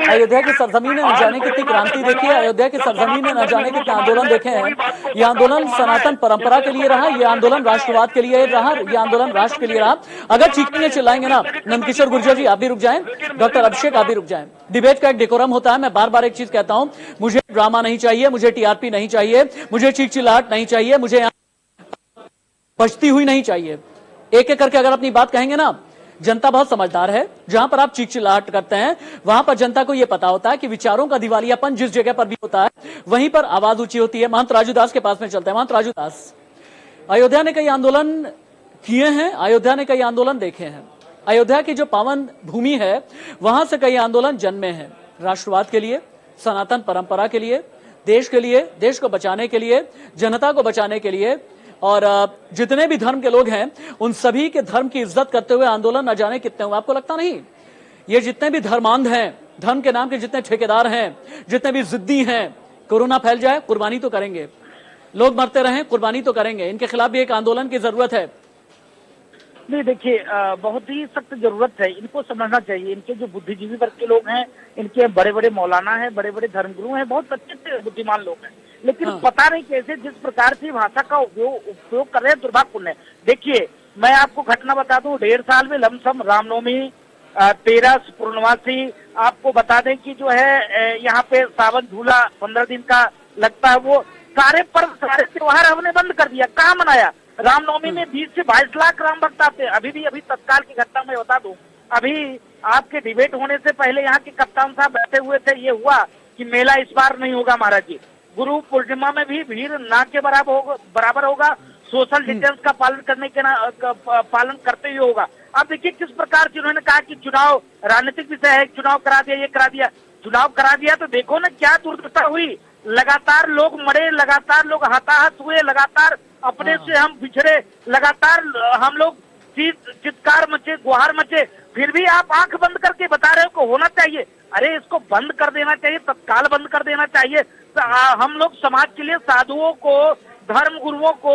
अयोध्या की सरजमीन ने न जाने कितनी क्रांति देखी है, अयोध्या की सरजमीन ने न जाने कितने आंदोलन देखे हैं। ये आंदोलन सनातन परंपरा के लिए रहा, ये आंदोलन राष्ट्रवाद के लिए रहा, ये आंदोलन राष्ट्र के लिए रहा। अगर चीखेंगे चिल्लाएंगे ना, नंदकिशोर गुर्जर जी आप भी रुक जाएं, डॉक्टर अभिषेक आप भी रुक जाएं। डिबेट का एक डेकोरम होता है। मैं बार बार एक चीज कहता हूं, मुझे ड्रामा नहीं चाहिए, मुझे टीआरपी नहीं चाहिए, मुझे चीख चिल्लाहट नहीं चाहिए, मुझे बचती हुई नहीं चाहिए। एक एक करके अगर अपनी बात कहेंगे ना, जनता बहुत समझदार है। जहां पर आप चीख चिल्लाहट करते हैं वहां पर जनता को यह पता होता है कि विचारों का दिवालियापन जिस जगह पर भी होता है वहीं पर आवाज ऊंची होती है। महंत राजूदास के पास में चलते हैं। महंत राजूदास, अयोध्या ने कई आंदोलन किए हैं, अयोध्या ने कई आंदोलन देखे हैं। अयोध्या की जो पावन भूमि है वहां से कई आंदोलन जन्मे हैं, राष्ट्रवाद के लिए, सनातन परंपरा के लिए, देश के लिए, देश को बचाने के लिए, जनता को बचाने के लिए। और जितने भी धर्म के लोग हैं उन सभी के धर्म की इज्जत करते हुए आंदोलन न जाने कितने हुए। आपको लगता नहीं ये जितने भी धर्मांध हैं, धर्म के नाम के जितने ठेकेदार हैं, जितने भी जिद्दी हैं, कोरोना फैल जाए कुर्बानी तो करेंगे, लोग मरते रहें कुर्बानी तो करेंगे, इनके खिलाफ भी एक आंदोलन की जरूरत है। नहीं देखिए, बहुत ही सख्त जरूरत है। इनको समझना चाहिए, इनके जो बुद्धिजीवी वर्ग के लोग हैं, इनके बड़े बड़े मौलाना हैं, बड़े बड़े धर्मगुरु हैं, बहुत अच्छे बुद्धिमान लोग हैं, लेकिन पता नहीं कैसे जिस प्रकार से भाषा का उपयोग कर रहे हैं, दुर्भाग्यपूर्ण है। देखिए, मैं आपको घटना बता दूं, 1.5 साल में लमसम रामनवमी, 13 पूर्णवासी, आपको बता दें कि जो है यहाँ पे सावन झूला 15 दिन का लगता है, वो सारे पर्व सारे त्योहार हमने बंद कर दिया। कहाँ मनाया? रामनवमी में 20 से 22 लाख राम भक्त आते हैं। अभी तत्काल की घटना मैं बता दूं, अभी आपके डिबेट होने से पहले यहाँ के कप्तान साहब बैठे हुए थे, ये हुआ कि मेला इस बार नहीं होगा महाराज जी, गुरु पूर्णिमा में भी भीड़ ना के बराबर होगा, सोशल डिस्टेंस का पालन करने के पालन करते हुए होगा। अब देखिए किस प्रकार से उन्होंने कहा कि चुनाव राजनीतिक विषय है, चुनाव करा दिया, ये करा दिया, चुनाव करा दिया तो देखो ना क्या दुर्दशा हुई। लगातार लोग मरे, लगातार लोग हताहत हुए, लगातार अपने से हम बिछड़े, लगातार हम लोग चित्कार मचे, गुहार मचे, फिर भी आप आंख बंद करके बता रहे हो कि होना चाहिए। अरे इसको बंद कर देना चाहिए, तत्काल बंद कर देना चाहिए। हम लोग समाज के लिए साधुओं को, धर्म गुरुओं को,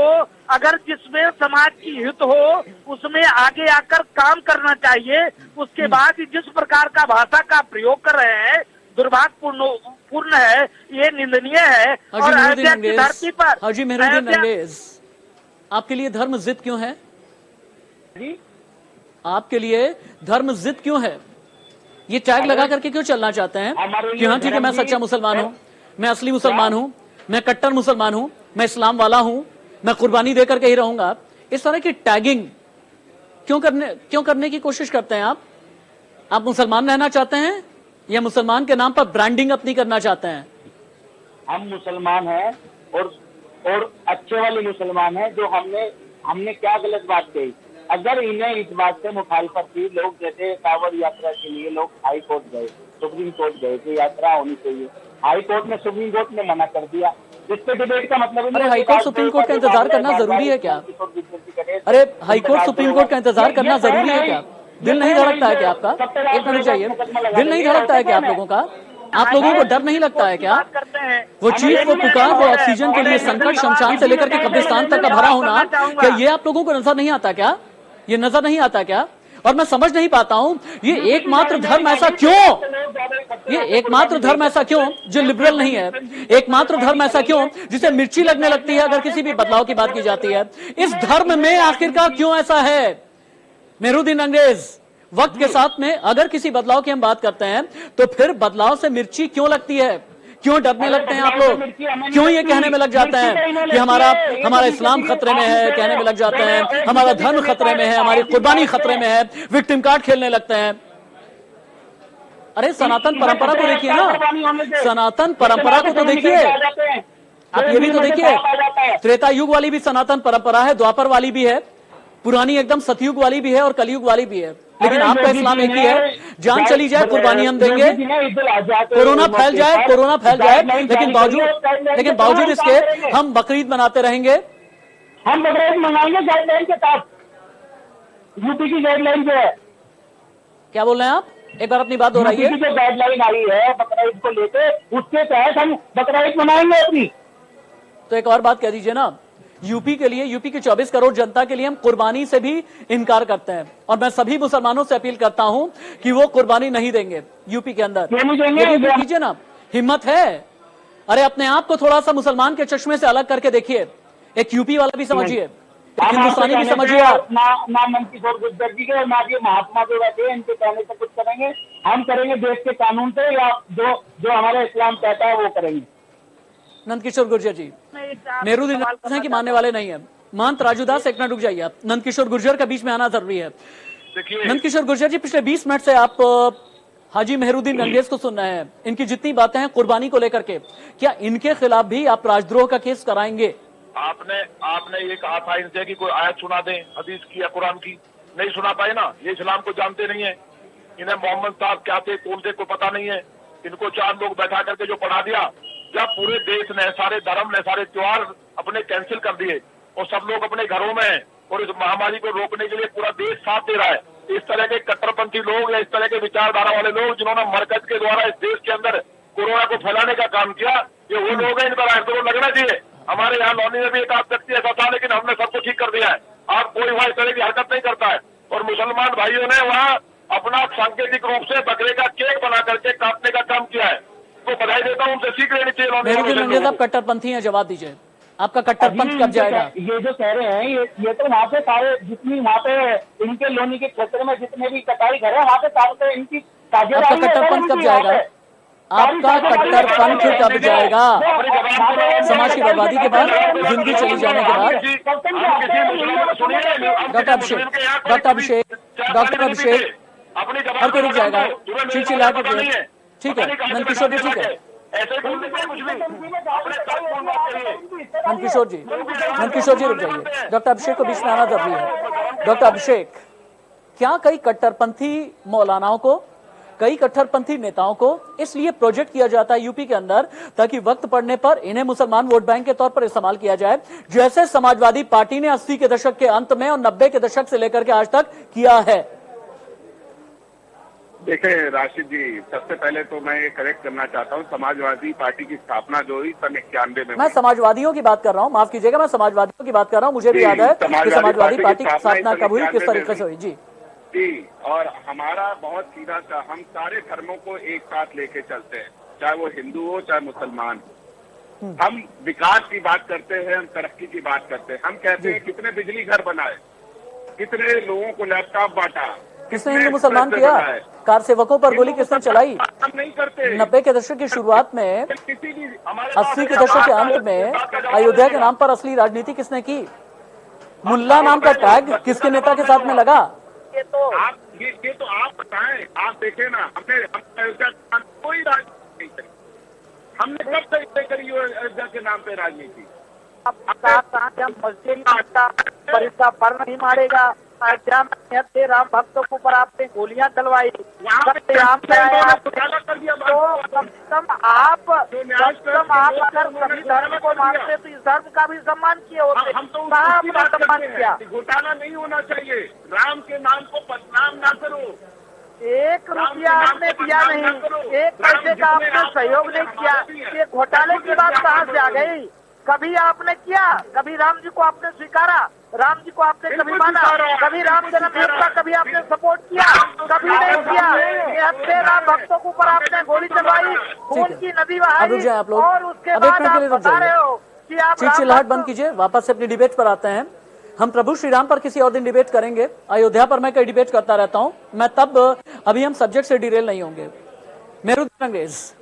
अगर जिसमें समाज की हित हो उसमें आगे आकर काम करना चाहिए। उसके बाद जिस प्रकार का भाषा का प्रयोग कर रहे हैं दुर्भाग्यपूर्ण है, ये निंदनीय है। और अयोध्या की धरती पर हाजी मेहरुद्दीन अंग्रेज, आपके लिए धर्म जिद क्यों है? आपके लिए धर्म जिद क्यों है? ये टैग लगा करके क्यों चलना चाहते हैं कि हाँ ठीक है मैं सच्चा मुसलमान हूँ, मैं असली मुसलमान हूँ, मैं कट्टर मुसलमान हूँ, मैं इस्लाम वाला हूँ, मैं कुर्बानी देकर के ही रहूंगा? इस तरह की टैगिंग क्यों करने की कोशिश करते हैं आप मुसलमान रहना चाहते हैं या मुसलमान के नाम पर ब्रांडिंग अपनी करना चाहते हैं? हम मुसलमान हैं और अच्छे वाले मुसलमान हैं। जो हमने क्या गलत बात कही? अगर इन्हें इस बात से मुखालफत थी, लोग जैसे कांवड़ यात्रा के लिए लोग हाई कोर्ट गए, सुप्रीम कोर्ट गए कि यात्रा होनी चाहिए, हाई कोर्ट ने, सुप्रीम कोर्ट ने मना कर दिया। इस पे डिबेट का मतलब अरे हाई कोर्ट सुप्रीम कोर्ट का इंतजार करना जरूरी है क्या? अरे हाई कोर्ट सुप्रीम कोर्ट का इंतजार करना जरूरी है क्या? दिल नहीं धड़कता है क्या आपका? एक मिनट चाहिए, दिल नहीं धड़कता है क्या आप लोगों का? आप लोगों को डर नहीं लगता है क्या? वो चीख, वो पुकार, वो ऑक्सीजन के लिए संकट, शमशान से लेकर के कब्रिस्तान तक का भरा होना, क्या ये आप लोगों को नजर नहीं आता क्या? ये नजर नहीं आता क्या? और मैं समझ नहीं पाता हूं ये एकमात्र धर्म ऐसा क्यों जो लिबरल नहीं है? एकमात्र धर्म ऐसा क्यों जिसे मिर्ची लगने लगती है अगर किसी भी बदलाव की बात की जाती है? इस धर्म में आखिरकार क्यों ऐसा है? मेहरुद्दीन अंग्रेज, वक्त के साथ में अगर किसी बदलाव की हम बात करते हैं तो फिर बदलाव से मिर्ची क्यों लगती है? क्यों डरने लगते हैं आप लोग? क्यों ये कहने में लग जाते हैं कि हमारा इस्लाम खतरे में है, कहने में लग जाते हैं हमारा धर्म खतरे में है, हमारी कुर्बानी खतरे में है, विक्टिम कार्ड खेलने लगते हैं? अरे सनातन परंपरा को देखिए ना, सनातन परंपरा को तो देखिए, आप ये भी तो देखिए, त्रेता युग वाली भी सनातन परंपरा है, द्वापर वाली भी है, पुरानी एकदम सतयुग वाली भी है और कलियुग वाली भी है, लेकिन आपका इस्लाम एक ही है। जान चली जाए कुर्बानी हम देंगे, कोरोना फैल जाए, लेकिन बावजूद इसके हम बकरीद मनाते रहेंगे। हम बकरीद मनाएंगे गाइडलाइन के साथ, यूपी की गाइडलाइन जो है। क्या बोल रहे हैं आप? एक बार अपनी बात दोहराइए। यूपी की जो गाइडलाइन आई है बकरा ईद को लेके, उसके तहत हम बकरा ईद मनाएंगे अपनी। तो एक और बात कह दीजिए ना, यूपी के लिए, यूपी की 24 करोड़ जनता के लिए हम कुर्बानी से भी इनकार करते हैं, और मैं सभी मुसलमानों से अपील करता हूं कि वो कुर्बानी नहीं देंगे यूपी के अंदर। कीजिए ना, हिम्मत है। अरे अपने आप को थोड़ा सा मुसलमान के चश्मे से अलग करके देखिए, एक यूपी वाला भी समझिए, हिंदुस्तानी भी समझिए आप। ना नंदकिशोर गुर्जर जी के और ना ये महात्मा जो बैठे हैं इनके कहने से कुछ करेंगे, हम करेंगे देश के कानून से, या जो हमारा इस्लाम कहता है वो करेंगे। नंदकिशोर गुर्जर जी मेहरुद्दीन हैं कि मानने वाले नहीं है। महंत राजूदास, एक मिनट रुक जाइए आप, नंदकिशोर गुर्जर का बीच में आना जरूरी है। नंदकिशोर गुर्जर जी, पिछले 20 मिनट से आप हाजी मेहरुद्दीन रंगेज को सुन रहे हैं, इनकी जितनी बातें हैं कुर्बानी को लेकर के, क्या इनके खिलाफ भी आप राजद्रोह का केस कराएंगे? आपने ये कहा था इनसे कि कोई आयत सुना दें हदीस की या कुरान की, नहीं सुना पाए ना। ये इस्लाम को जानते नहीं है, इन्हें मोहम्मद साहब क्या थे कौन थे को पता नहीं है। इनको 4 लोग बैठा करके जो पढ़ा दिया, जब पूरे देश ने, सारे धर्म ने, सारे त्योहार अपने कैंसिल कर दिए और सब लोग अपने घरों में हैं और इस महामारी को रोकने के लिए पूरा देश साथ दे रहा है, इस तरह के कट्टरपंथी लोग या इस तरह के विचारधारा वाले लोग जिन्होंने मरकज के द्वारा इस देश के अंदर कोरोना को फैलाने का काम किया, ये वो लोग हैं, इन पर राजद्रोह लगना चाहिए। हमारे यहाँ लौनी में भी एक आध व्यक्ति ऐसा था, लेकिन हमने सबको ठीक कर दिया है। आप कोई वहाँ इस तरह की हरकत नहीं करता है। और मुसलमान भाइयों ने वहाँ अपना सांकेतिक रूप से बकरे का केक बना करके काटने का काम किया है, तो बधाई देता हूँ, उनसे सीख लेनी चाहिए। मेहरुद्दीन रंगेज, आप कट्टरपंथी हैं, जवाब दीजिए, आपका कट्टरपंथ कब जाएगा? ये जो कह रहे हैं ये तो वहाँ पे सारे जितनी वहाँ पे इनके लोनी के क्षेत्र में जितने भी कटाई घर है वहाँ पे सारे इनकी आपका कट्टरपंथ कब जाएगा? आपका कट्टरपंथ कब जाएगा? समाज की बर्बादी के बाद, जिंदगी चली जाने के बाद। डॉक्टर अभिषेक और कोई रुक जाएगा, चिल्चिला के, ठीक है नंदकिशोर जी, ठीक है नंदकिशोर जी रुक जाइए, डॉक्टर अभिषेक को बीच में आना जरूरी है। डॉक्टर अभिषेक, क्या कई कट्टरपंथी मौलानाओं को, कई कट्टरपंथी नेताओं को इसलिए प्रोजेक्ट किया जाता है यूपी के अंदर ताकि वक्त पड़ने पर इन्हें मुसलमान वोट बैंक के तौर पर इस्तेमाल किया जाए, जैसे समाजवादी पार्टी ने 80 के दशक के अंत में और 90 के दशक से लेकर के आज तक किया है? देखिए राशिद जी, सबसे पहले तो मैं ये करेक्ट करना चाहता हूँ, समाजवादी पार्टी की स्थापना जो हुई सन 91 में। मैं समाजवादियों की बात कर रहा हूँ, माफ कीजिएगा, मैं समाजवादियों की बात कर रहा हूँ। मुझे भी याद है कि समाजवादी पार्टी की स्थापना कब हुई, किस तरीके से हुई। जी, और हमारा बहुत सीधा सा, हम सारे धर्मों को एक साथ लेके चलते हैं, चाहे वो हिंदू हो चाहे मुसलमान। हम विकास की बात करते हैं, हम तरक्की की बात करते हैं। हम कहते हैं कितने बिजली घर बनाए, कितने लोगों को लैपटॉप बांटा, किसने हिंदू मुसलमान किया? कार सेवकों पर गोली किसने चलाई? हम नहीं करते। 90 के दशक की शुरुआत में, 80 के दशक के अंत में अयोध्या के नाम पर असली राजनीति किसने की? मुल्ला नाम का टैग किसके नेता के साथ में लगा? ये तो आप बताएं, आप देखें ना, हमने कोई राजनीति नहीं करी, हमने कब से करी अयोध्या के नाम पे राजनीति? मस्जिद परिषद पर नहीं मारेगा, अयोध्या में राम भक्तों के ऊपर आपने गोलियां चलवाई, तो कम से कम आप अगर सभी धर्म को मानते तो इस धर्म का भी सम्मान किए होते। हम तो अपना सम्मान किया। घोटाला नहीं होना चाहिए, राम के नाम को बदनाम ना करो। 1 रुपया आपने दिया नहीं, 1 पैसे का आपने सहयोग नहीं किया, ये घोटाले की बात कहाँ से आ गई? कभी आपने किया? कभी राम जी को आपने स्वीकारा? राम जी को आपने कभी माना? कभी राम जन्मदिन का कभी आपने सपोर्ट किया? कभी नहीं किया। ये राम भक्तों के ऊपर आपने गोली चलवाई, खून की नदी बहाई, और उसके बाद आप बता रहे हो कि आप चिल्चिलाहट बंद कीजिए, वापस से अपनी डिबेट पर आते हैं। हम प्रभु श्री राम पर किसी और दिन डिबेट करेंगे, अयोध्या पर मैं कई डिबेट करता रहता हूं, मैं तब, अभी हम सब्जेक्ट से डिरेल नहीं होंगे। मेहरुद्दीन रंगेज,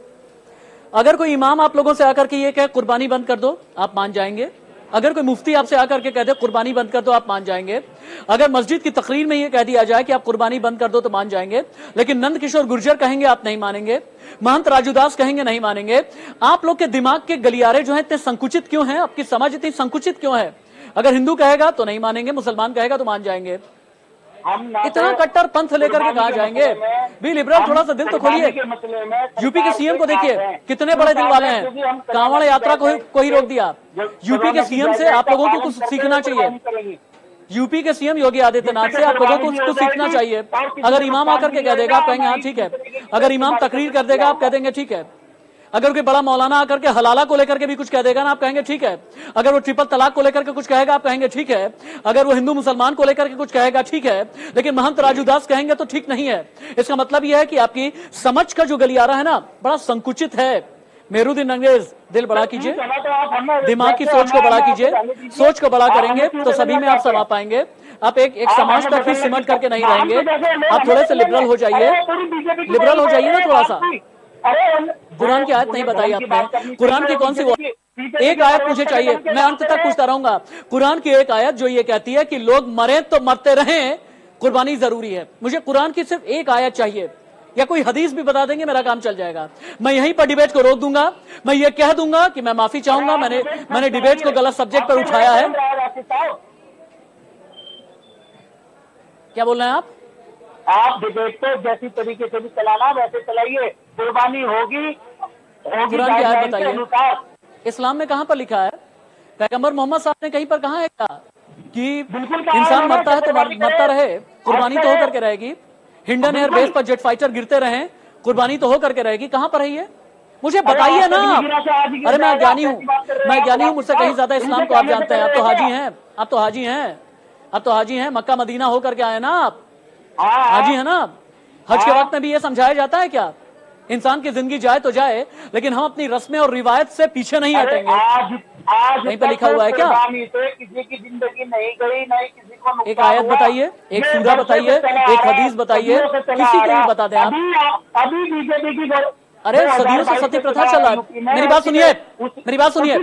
अगर कोई इमाम आप लोगों से आकर के ये कहे कुर्बानी बंद कर दो, आप मान जाएंगे? अगर कोई मुफ्ती आपसे आकर के कह दे कुर्बानी बंद कर दो, आप मान जाएंगे? अगर मस्जिद की तकरीर में ये कह दिया जाए कि आप कुर्बानी बंद कर दो तो मान जाएंगे? लेकिन नंदकिशोर गुर्जर कहेंगे आप नहीं मानेंगे, महंत राजूदास कहेंगे नहीं मानेंगे। आप लोग के दिमाग के गलियारे जो हैं इतने संकुचित क्यों हैं? आपकी समझ इतनी संकुचित क्यों है? अगर हिंदू कहेगा तो नहीं मानेंगे, मुसलमान कहेगा तो मान जाएंगे। इतना कट्टर पंथ लेकर के कहां जाएंगे? भी लिबरल, थोड़ा सा दिल तो खोलिए। यूपी के सीएम को देखिए, कितने बड़े दिल वाले हैं, कांवड़ यात्रा को ही रोक दिया। यूपी के सीएम से आप लोगों को कुछ सीखना चाहिए। यूपी के सीएम योगी आदित्यनाथ से आप लोगों को कुछ सीखना चाहिए। अगर इमाम आकर के कह देगा आप कहेंगे हाँ ठीक है, अगर इमाम तकरीर कर देगा आप कह देंगे ठीक है, अगर कोई बड़ा मौलाना आकर के हलाला को लेकर के भी कुछ कह देगा ना आप कहेंगे ठीक है, अगर वो ट्रिपल तलाक को लेकर के कुछ कहेगा आप कहेंगे ठीक है, अगर वो हिंदू मुसलमान को लेकर के कुछ कहेगा ठीक है, लेकिन महंत राजू दास कहेंगे तो ठीक नहीं है। इसका मतलब यह है कि आपकी समझ का जो गलियारा है ना बड़ा संकुचित है। मेहरुद्दीन अंग्रेज, दिल बड़ा कीजिए, दिमाग की सोच को बड़ा कीजिए, सोच को बड़ा करेंगे तो सभी में आप समा पाएंगे। आप एक समाज तक ही सिमट करके नहीं रहेंगे, आप थोड़े से लिबरल हो जाइए, लिबरल हो जाइए ना थोड़ा सा। कुरान की आयत नहीं बताई आपने, कुरान की कौन सी वो एक आयत मुझे चाहिए, मैं अंत तक पूछता रहूंगा। कुरान की एक आयत जो ये कहती है कि लोग मरे तो मरते रहें, कुर्बानी जरूरी है। मुझे कुरान की सिर्फ एक आयत चाहिए, या कोई हदीस भी बता देंगे मेरा काम चल जाएगा। मैं यहीं पर डिबेट को रोक दूंगा, मैं ये कह दूंगा कि मैं माफी चाहूंगा, मैंने डिबेट को गलत सब्जेक्ट पर उठाया है। क्या बोल रहे हैं आप डिबेट को जैसी तरीके से भी चलाना वैसे चलाइए, कुर्बानी होगी कुरान की आयत बताइए, इस्लाम में कहां पर लिखा है? पैगंबर मोहम्मद साहब ने कहीं पर कहा है क्या कि इंसान मरता है तो मरता रहे, कुर्बानी तो होकर के रहेगी? हिंडन एयरबेस पर जेट फाइटर गिरते रहे, कुर्बानी तो होकर के रहेगी। कहां पर है ये? मुझे बताइए ना। अरे मैं ज्ञानी हूं, मुझसे कहीं ज्यादा इस्लाम को आप जानते हैं। आप तो हाजी हैं, आप तो हाजी हैं, मक्का मदीना होकर के आए ना आप, हाजी है ना। हज के वक्त में भी ये समझाया जाता है क्या? इंसान की जिंदगी जाए तो जाए, लेकिन हम अपनी रस्में और रिवायत से पीछे नहीं हटेंगे। कहीं पे लिखा हुआ है क्या? किसी की जिंदगी नहीं गई, नहीं किसी को एक आयत बताइए, एक सूरा बताइए, एक हदीस बताइए, किसी को भी बता दें आप। अभी बीजेपी की अरे सदियों से सती प्रथा चल रहा है। मेरी बात सुनिए,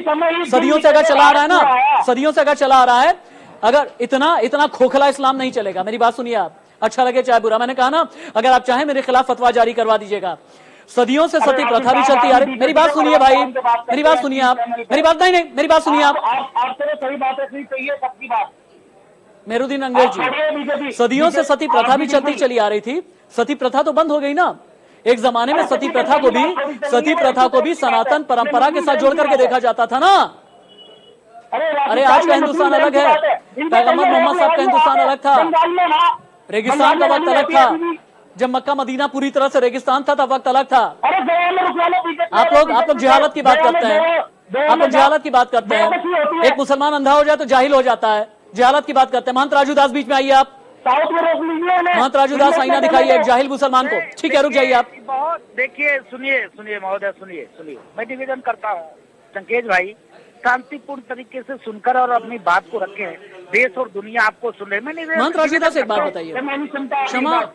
सदियों से अगर चला आ रहा है ना, सदियों से अगर चला आ रहा है, अगर इतना खोखला इस्लाम नहीं चलेगा। मेरी बात सुनिए आप, अच्छा लगे चाहे बुरा, मैंने कहा ना अगर आप चाहें मेरे खिलाफ फतवा जारी करवा दीजिएगा। सदियों से सती प्रथा भी चलती आ रही। मेरी बात सुनिए भाई, मेरी बात सुनिए आप, मेरी बात नहीं, मेरी बात सुनिए आप। सही बात है, सबकी बात। मेहरुद्दीन अंग्रेज जी, सदियों से सती प्रथा भी चलती चली आ रही थी, सती प्रथा तो बंद हो गई ना। एक जमाने में सती प्रथा को भी सनातन परंपरा के साथ जोड़ करके देखा जाता था ना। अरे आज का हिंदुस्तान अलग है, पैगंबर मोहम्मद साहब का हिंदुस्तान अलग था, रेगिस्तान का वक्त अलग था। जब मक्का मदीना पूरी तरह से रेगिस्तान था तब वक्त अलग था। आप लोग जहालत की बात करते हैं, आप लोग जहालत की बात करते हैं। एक मुसलमान अंधा हो जाए तो जाहिल हो जाता है, जहालत की बात करते हैं। महंत राजू दास बीच में आइए आप, महंत राजू दास आईना दिखाइए एक जाहिल मुसलमान को। ठीक है रुक जाइए आप। बहुत देखिए, सुनिए महोदय, सुनिए, मैं निवेदन करता हूँ संकेत भाई, शांतिपूर्ण तरीके से सुनकर और अपनी बात को रखें, देश और दुनिया आपको सुन रहे। महंत राजू दास एक बात बताइए,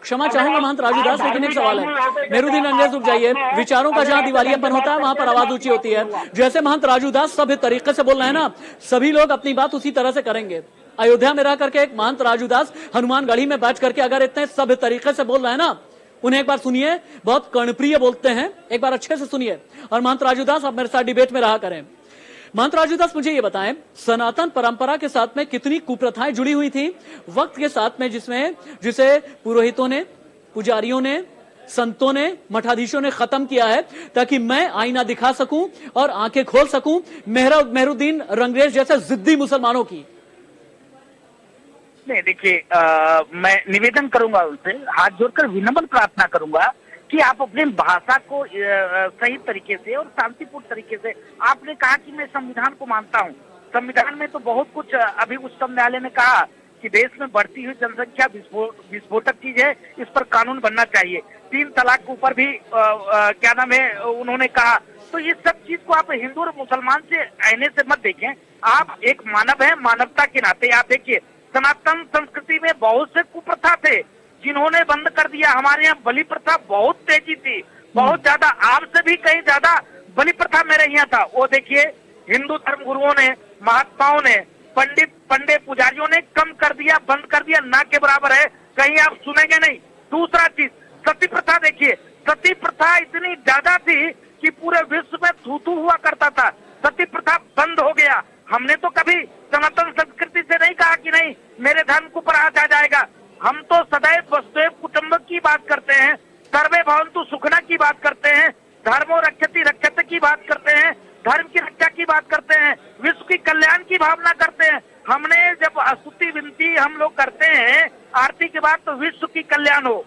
क्षमा चाहूंगा महंत राजू दास, लेकिन एक सवाल है। मेहरुद्दीन अंग्रेज रुक जाइए, विचारों का जहाँ दिवालियापन होता है वहां पर आवाज ऊंची होती है। जैसे महंत राजू दास सभ्य तरीके से बोल रहे हैं ना, सभी लोग अपनी बात उसी तरह से करेंगे। अयोध्या में रह करके एक महंत राजू दास हनुमानगढ़ी में बैठ करके अगर इतने सभ्य तरीके से बोल रहे हैं ना, उन्हें एक बार सुनिए, बहुत कर्णप्रिय बोलते हैं, एक बार अच्छे से सुनिए। और महंत राजू दास आप मेरे साथ डिबेट में रहा करें। महंत राजू दास मुझे ये बताएं, सनातन परंपरा के साथ में कितनी कुप्रथाएं जुड़ी हुई थी वक्त के साथ में, जिसे पुरोहितों ने, पुजारियों ने, संतों ने, मठाधीशों ने खत्म किया है, ताकि मैं आईना दिखा सकूं और आंखें खोल सकूं मेहरुद्दीन अंग्रेज जैसे जिद्दी मुसलमानों की। नहीं देखिए, मैं निवेदन करूंगा उनसे, हाथ जोड़कर विनम्र प्रार्थना करूंगा कि आप अपनी भाषा को सही तरीके से और शांतिपूर्ण तरीके से, आपने कहा कि मैं संविधान को मानता हूं, संविधान में तो बहुत कुछ, अभी उच्चतम न्यायालय ने कहा कि देश में बढ़ती हुई जनसंख्या विस्फोटक चीज है, इस पर कानून बनना चाहिए। 3 तलाक के ऊपर भी क्या नाम है उन्होंने कहा। तो ये सब चीज को आप हिंदू और मुसलमान से आईने से मत देखें, आप एक मानव है, मानवता के नाते आप देखिए, सनातन संस्कृति में बहुत से कुप्रथा थे जिन्होंने बंद कर दिया। हमारे यहाँ बलि प्रथा बहुत तेजी थी, बहुत ज्यादा, आपसे भी कहीं ज्यादा बलि प्रथा मेरे यहाँ था। वो देखिए हिंदू धर्म गुरुओं ने, महात्माओं ने, पंडित पुजारियों ने कम कर दिया, बंद कर दिया, ना के बराबर है, कहीं आप सुनेंगे नहीं। दूसरा चीज, सती प्रथा देखिए, सती प्रथा इतनी ज्यादा थी कि पूरे विश्व में थू-थू हुआ करता था। सती प्रथा बंद हो गया। हमने तो कभी सनातन संस्कृति से नहीं कहा कि नहीं मेरे धर्म के ऊपर हाथ आ जाएगा। हम तो सदैव वसुदैव कुटुंबक की बात करते हैं, सर्वे भवन्तु सुखना की बात करते हैं, धर्मो रक्षति रक्षते की बात करते हैं, धर्म की रक्षा की बात करते हैं, विश्व की कल्याण की भावना करते हैं। हमने जब स्तुति विनती हम लोग करते हैं आरती के बाद, तो विश्व की कल्याण हो,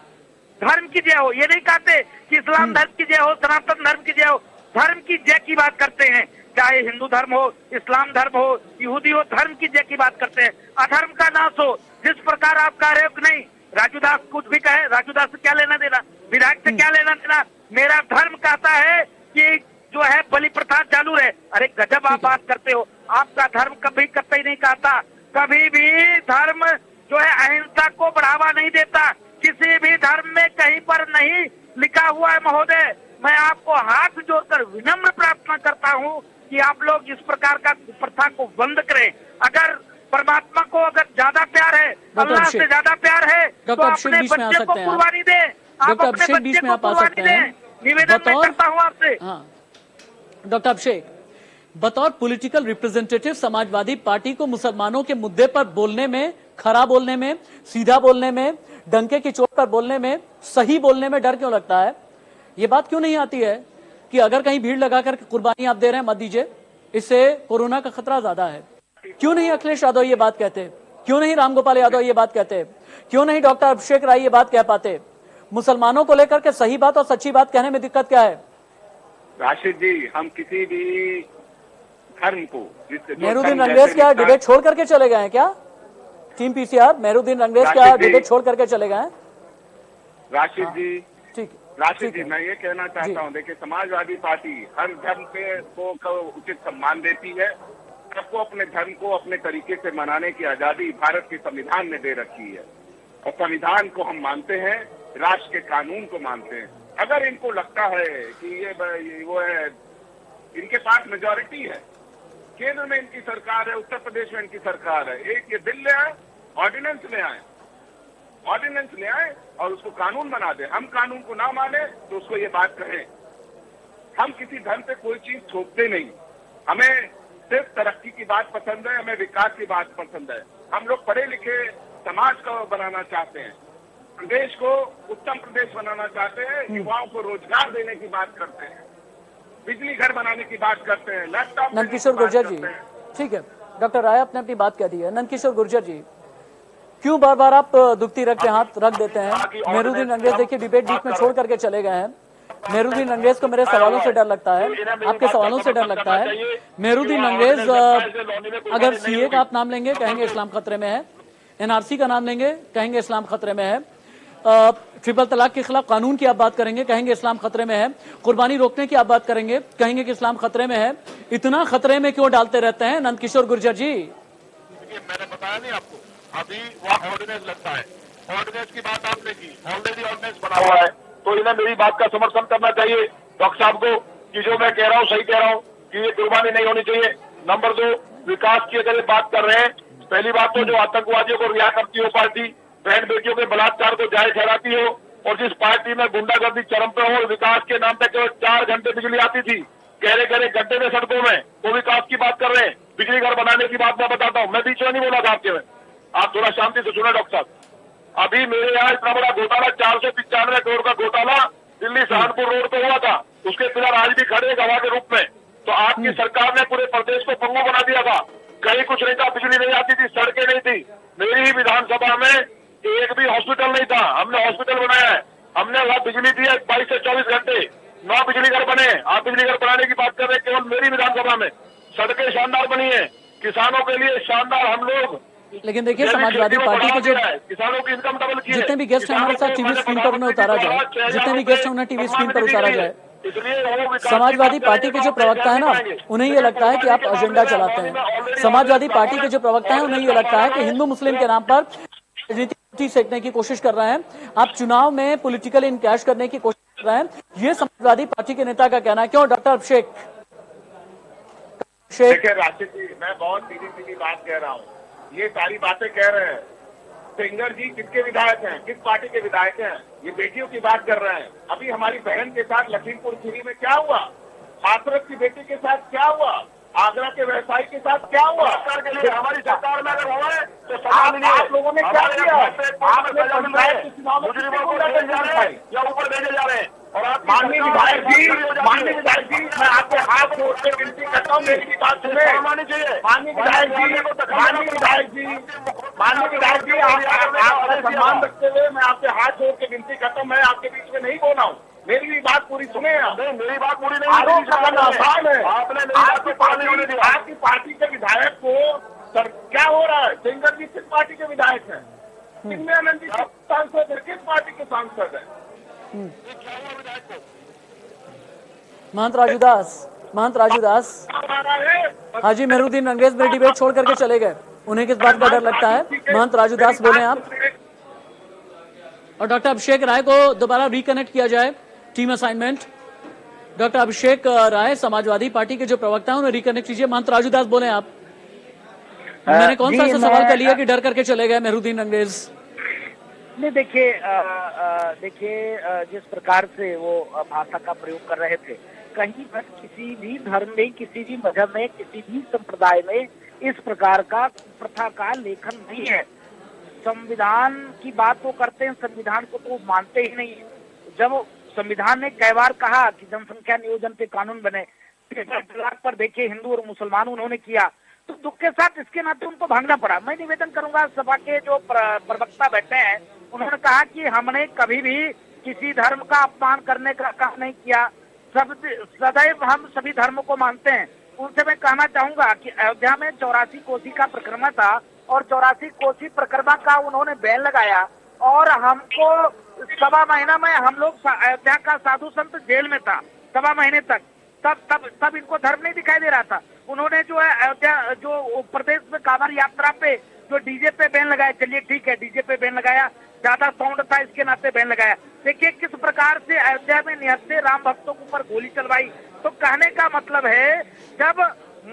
धर्म की जय हो, ये नहीं कहते कि इस्लाम धर्म की जय हो, सनातन धर्म की जय हो, धर्म की जय की बात करते हैं। चाहे हिंदू धर्म हो, इस्लाम धर्म हो, यहूदी हो, धर्म की जय की बात करते हैं। अधर्म का नाश हो, जिस प्रकार आप कह रहे हो कि नहीं, राजू दास कुछ भी कहे, राजू दास से क्या लेना देना, विधायक से क्या लेना देना, मेरा धर्म कहता है कि जो है बलि प्रथा चालू रहे। अरे गजब आप बात करते हो, आपका धर्म कभी कतई नहीं कहता, कभी भी धर्म जो है अहिंसा को बढ़ावा नहीं देता, किसी भी धर्म में कहीं पर नहीं लिखा हुआ है। महोदय, मैं आपको हाथ जोड़कर विनम्र प्रार्थना करता हूँ कि आप लोग इस प्रकार का प्रथा को बंद करें। अगर परमात्मा को अगर ज्यादा प्यार है, अल्लाह से ज्यादा प्यार है, तो अपने बच्चे को कुर्बानी दें, आप अपने बच्चे को कुर्बानी दें। निवेदन मैं करता हूँ आपसे। हाँ, डॉक्टर अभिषेक, बतौर पॉलिटिकल रिप्रेजेंटेटिव समाजवादी पार्टी को मुसलमानों के मुद्दे पर बोलने में, खरा बोलने में, सीधा बोलने में, डंके की चोट पर बोलने में, सही बोलने में डर क्यों लगता है? ये बात क्यों नहीं आती है कि अगर कहीं भीड़ लगाकर कुर्बानी आप दे रहे हैं मत दीजिए, इससे कोरोना का खतरा ज्यादा है? क्यों नहीं अखिलेश यादव ये बात कहते? क्यों नहीं रामगोपाल यादव ये बात कहते? क्यों नहीं डॉक्टर अभिषेक राय ये बात कह पाते? मुसलमानों को लेकर के सही बात और सच्ची बात कहने में दिक्कत क्या है? राशिद जी, हम किसी भी धर्म को, मेहरुद्दीन रंगरेज क्या डिबेट छोड़ करके चले गए हैं क्या? टीम पीसीआर मेहरुद्दीन रंगरेज क्या डिबेट छोड़ करके चले गए हैं? राशिद जी, ठीक, राशिद जी, मैं ये कहना चाहता हूँ, देखिए समाजवादी पार्टी हर धर्म को उचित सम्मान देती है, सबको अपने धर्म को अपने तरीके से मनाने की आजादी भारत के संविधान ने दे रखी है, और संविधान को हम मानते हैं, राष्ट्र के कानून को मानते हैं। अगर इनको लगता है कि ये वो है, इनके पास मेजॉरिटी है, केंद्र में इनकी सरकार है, उत्तर प्रदेश में इनकी सरकार है, एक ये बिल ले आए, ऑर्डिनेंस ले आए और उसको कानून बना दे। हम कानून को ना माने तो उसको ये बात कहें। हम किसी धर्म पे कोई चीज थोपते नहीं, हमें सिर्फ तरक्की की बात पसंद है, हमें विकास की बात पसंद है। हम लोग पढ़े लिखे समाज को बनाना चाहते हैं, प्रदेश को उत्तम प्रदेश बनाना चाहते हैं, युवाओं को रोजगार देने की बात करते हैं, बिजली घर बनाने की बात करते हैं, लैपटॉप। नंदकिशोर गुर्जर जी, ठीक है, डॉक्टर राय आपने अपनी बात कह दी है। नंदकिशोर गुर्जर जी, क्यों बार बार आप दुखती रख के हाथ रख देते हैं? मेहरुद्दीन रंगरेज देखिए डिबेट बीच में छोड़ करके चले गए हैं। मेहरुद्दीन रंगरेज को मेरे सवालों से डर लगता है, आपके सवालों से डर लगता है। मेहरुद्दीन रंगरेज अगर सीए का आप नाम लेंगे कहेंगे इस्लाम खतरे में है, एनआरसी का नाम लेंगे कहेंगे इस्लाम खतरे में है, ट्रिपल तलाक के खिलाफ कानून की आप बात करेंगे कहेंगे इस्लाम खतरे में है, कुर्बानी रोकने की आप बात करेंगे कहेंगे कि इस्लाम खतरे में है। इतना खतरे में क्यों डालते रहते हैं नंदकिशोर गुर्जर जी? मैंने बताया नहीं आपको, अभी वहाँ ऑर्डिनेंस लगता है, ऑर्डिनेंस की बात आपने की, ऑलरेडी ऑर्डिनेंस बना हुआ है, तो इन्हें मेरी बात का समर्थन करना चाहिए डॉक्टर साहब को कि जो मैं कह रहा हूँ सही कह रहा हूँ कि ये कुर्बानी नहीं होनी चाहिए। नंबर 2, विकास की अगर बात कर रहे हैं, पहली बात तो जो आतंकवादियों को रिहा करती हो पार्टी, बहन बेटियों के बलात्कार को जायज ठहराती हो, और जिस पार्टी में गुंडागर्दी चरम पे हो, विकास के नाम पे केवल 4 घंटे बिजली आती थी, गहरे गहरे गड्ढे में सड़कों में, वो विकास की बात कर रहे हैं। बिजली घर बनाने की बात मैं बताता हूँ, मैं बीच में नहीं बोला था आपके में, आप थोड़ा शांति से सुना डॉक्टर साहब। अभी मेरे यहाँ इतना बड़ा घोटाला, 495 करोड़ का घोटाला दिल्ली सहारनपुर रोड पे हुआ था, उसके पिलर आज भी खड़े गवाह के रूप में। तो आपकी सरकार ने पूरे प्रदेश को पंगु बना दिया था, कहीं कुछ नहीं था, बिजली नहीं आती थी, सड़कें नहीं थी। मेरी ही विधानसभा में एक भी हॉस्पिटल नहीं था, हमने हॉस्पिटल बनाया है, हमने वहाँ बिजली दी है 22 से 24 घंटे, 9 बिजली घर बने। आप बिजली घर बनाने की बात कर रहे हैं केवल मेरी विधानसभा में, सड़कें शानदार बनी है, किसानों के लिए शानदार हम लोग। लेकिन देखिए समाजवादी पार्टी के जो किसानों की इनकम डबल की, जितने भी गेस्ट हैं हमारे साथ टीवी स्क्रीन पर उन्हें उतारा जाए, जितने भी गेस्ट हैं उन्हें टीवी स्क्रीन पर उतारा जाए। समाजवादी पार्टी के जो प्रवक्ता है ना, उन्हें ये लगता है कि आप एजेंडा चलाते हैं। समाजवादी पार्टी के जो प्रवक्ता है उन्हें ये लगता है कि हिंदू मुस्लिम के नाम पर राजनीति सेकने की कोशिश कर रहे हैं, आप चुनाव में पॉलिटिकल इनकैश करने की कोशिश कर रहे हैं। ये समाजवादी पार्टी के नेता का कहना है। क्यों डॉक्टर अभिषेक? देखिए राशिद जी, मैं बहुत सीधी बात कह रहा हूँ, ये सारी बातें कह रहे हैं सिंगर जी किसके विधायक हैं, किस पार्टी के विधायक हैं? ये बेटियों की बात कर रहे हैं। अभी हमारी बहन के साथ लखीमपुर खीरी में क्या हुआ, हाथरस की बेटी के साथ क्या हुआ? आगरा के व्यवसायी के साथ क्या हुआ? के लिए हमारी सरकार में अगर हुआ है तो आप लोगों ने क्या किया? आपने पंचायत के चुनाव में या ऊपर भेजे जा रहे हैं। और आप माननीय विधायक जी, मैं आपके हाथ जोड़ के विनती करता हूँ, मेरी भी बात सुने। माननीय विधायक जी, आपका सम्मान रखते हुए मैं आपके हाथ जोड़ के विनती करता हूँ, मैं आपके बीच में नहीं बोला हूँ, मेरी भी बात पूरी सुने। मेरी बात पूरी नहीं, आरोप लगाना आसान है। आपकी पार्टी के विधायक को सर क्या हो रहा है? सिंगर जी किस पार्टी के विधायक हैं? कितने आनंद जी सांसद है? किस पार्टी के सांसद है? महंत राजू दास हाजी मेहरुद्दीन अंग्रेज में डिबेट छोड़ करके चले गए, उन्हें किस बात का डर लगता है? महंत राजू दास बोले आप। और डॉक्टर अभिषेक राय को दोबारा रिकनेक्ट किया जाए, टीम असाइनमेंट। डॉक्टर अभिषेक राय समाजवादी पार्टी के जो प्रवक्ता है उन्हें रिकनेक्ट कीजिए। महंत राजू दास बोले आप। मैंने कौन सा ऐसा सवाल कर लिया कि डर करके चले गए मेहरुद्दीन अंग्रेज? नहीं, देखिए जिस प्रकार से वो भाषा का प्रयोग कर रहे थे, कहीं पर किसी भी धर्म में, किसी भी मजहब में, किसी भी संप्रदाय में इस प्रकार का प्रथा का लेखन नहीं है। संविधान की बात वो करते हैं, संविधान को तो मानते ही नहीं। जब संविधान ने कई बार कहा कि जनसंख्या नियोजन पे कानून बने, तलाक पर देखिए हिंदू और मुसलमान उन्होंने किया, तो दुख के साथ इसके नाते उनको भागना पड़ा। मैं निवेदन करूंगा, सभा के जो प्रवक्ता बैठे हैं उन्होंने कहा कि हमने कभी भी किसी धर्म का अपमान करने का काम नहीं किया, सदैव हम सभी धर्मों को मानते हैं। उनसे मैं कहना चाहूंगा कि अयोध्या में 84 कोसी का प्रकरण था और 84 कोसी प्रकरण का उन्होंने बैन लगाया और हमको 1.25 महीना में हम लोग अयोध्या का साधु संत जेल में था 1.25 महीने तक। तब इनको धर्म नहीं दिखाई दे रहा था। उन्होंने जो है अयोध्या जो प्रदेश में कांवड़ यात्रा पे जो डीजे पे बैन लगाया, चलिए ठीक है डीजे पे बैन लगाया, ज्यादा साउंड था इसके नाते बैन लगाया। देखिए किस प्रकार से अयोध्या में निहत्थे राम भक्तों के ऊपर गोली चलवाई। तो कहने का मतलब है जब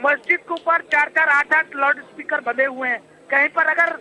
मस्जिद के ऊपर 4-4, 8-8 लाउड स्पीकर बंधे हुए हैं, कहीं पर अगर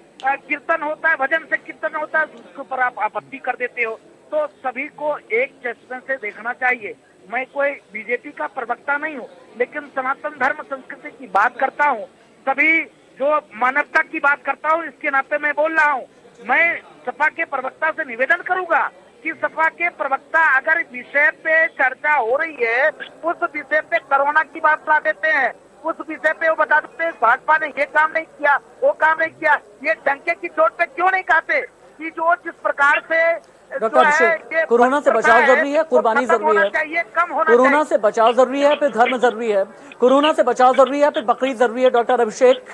कीर्तन होता है, भजन से कीर्तन होता है, उसके ऊपर आप आपत्ति कर देते हो। तो सभी को एक चश्मे से देखना चाहिए। मैं कोई बीजेपी का प्रवक्ता नहीं हूँ, लेकिन सनातन धर्म संस्कृति की बात करता हूँ, सभी जो मानवता की बात करता हूँ, इसके नाते मैं बोल रहा हूँ। मैं सपा के प्रवक्ता से निवेदन करूंगा कि सपा के प्रवक्ता अगर विषय पे चर्चा हो रही है, उस विषय पे कोरोना की बात ला देते हैं, उस विषय पे वो बता देते हैं भाजपा ने ये काम नहीं किया, वो काम नहीं किया। ये डंके की चोट पे क्यों नहीं कहते कि जो जिस प्रकार से डॉक्टर अभिषेक, कोरोना से बचाव जरूरी है, कुर्बानी जरूरी है, कोरोना से बचाव जरूरी है, फिर धर्म जरूरी है, कोरोना से बचाव जरूरी है, फिर बकरीद जरूरी है। डॉक्टर अभिषेक,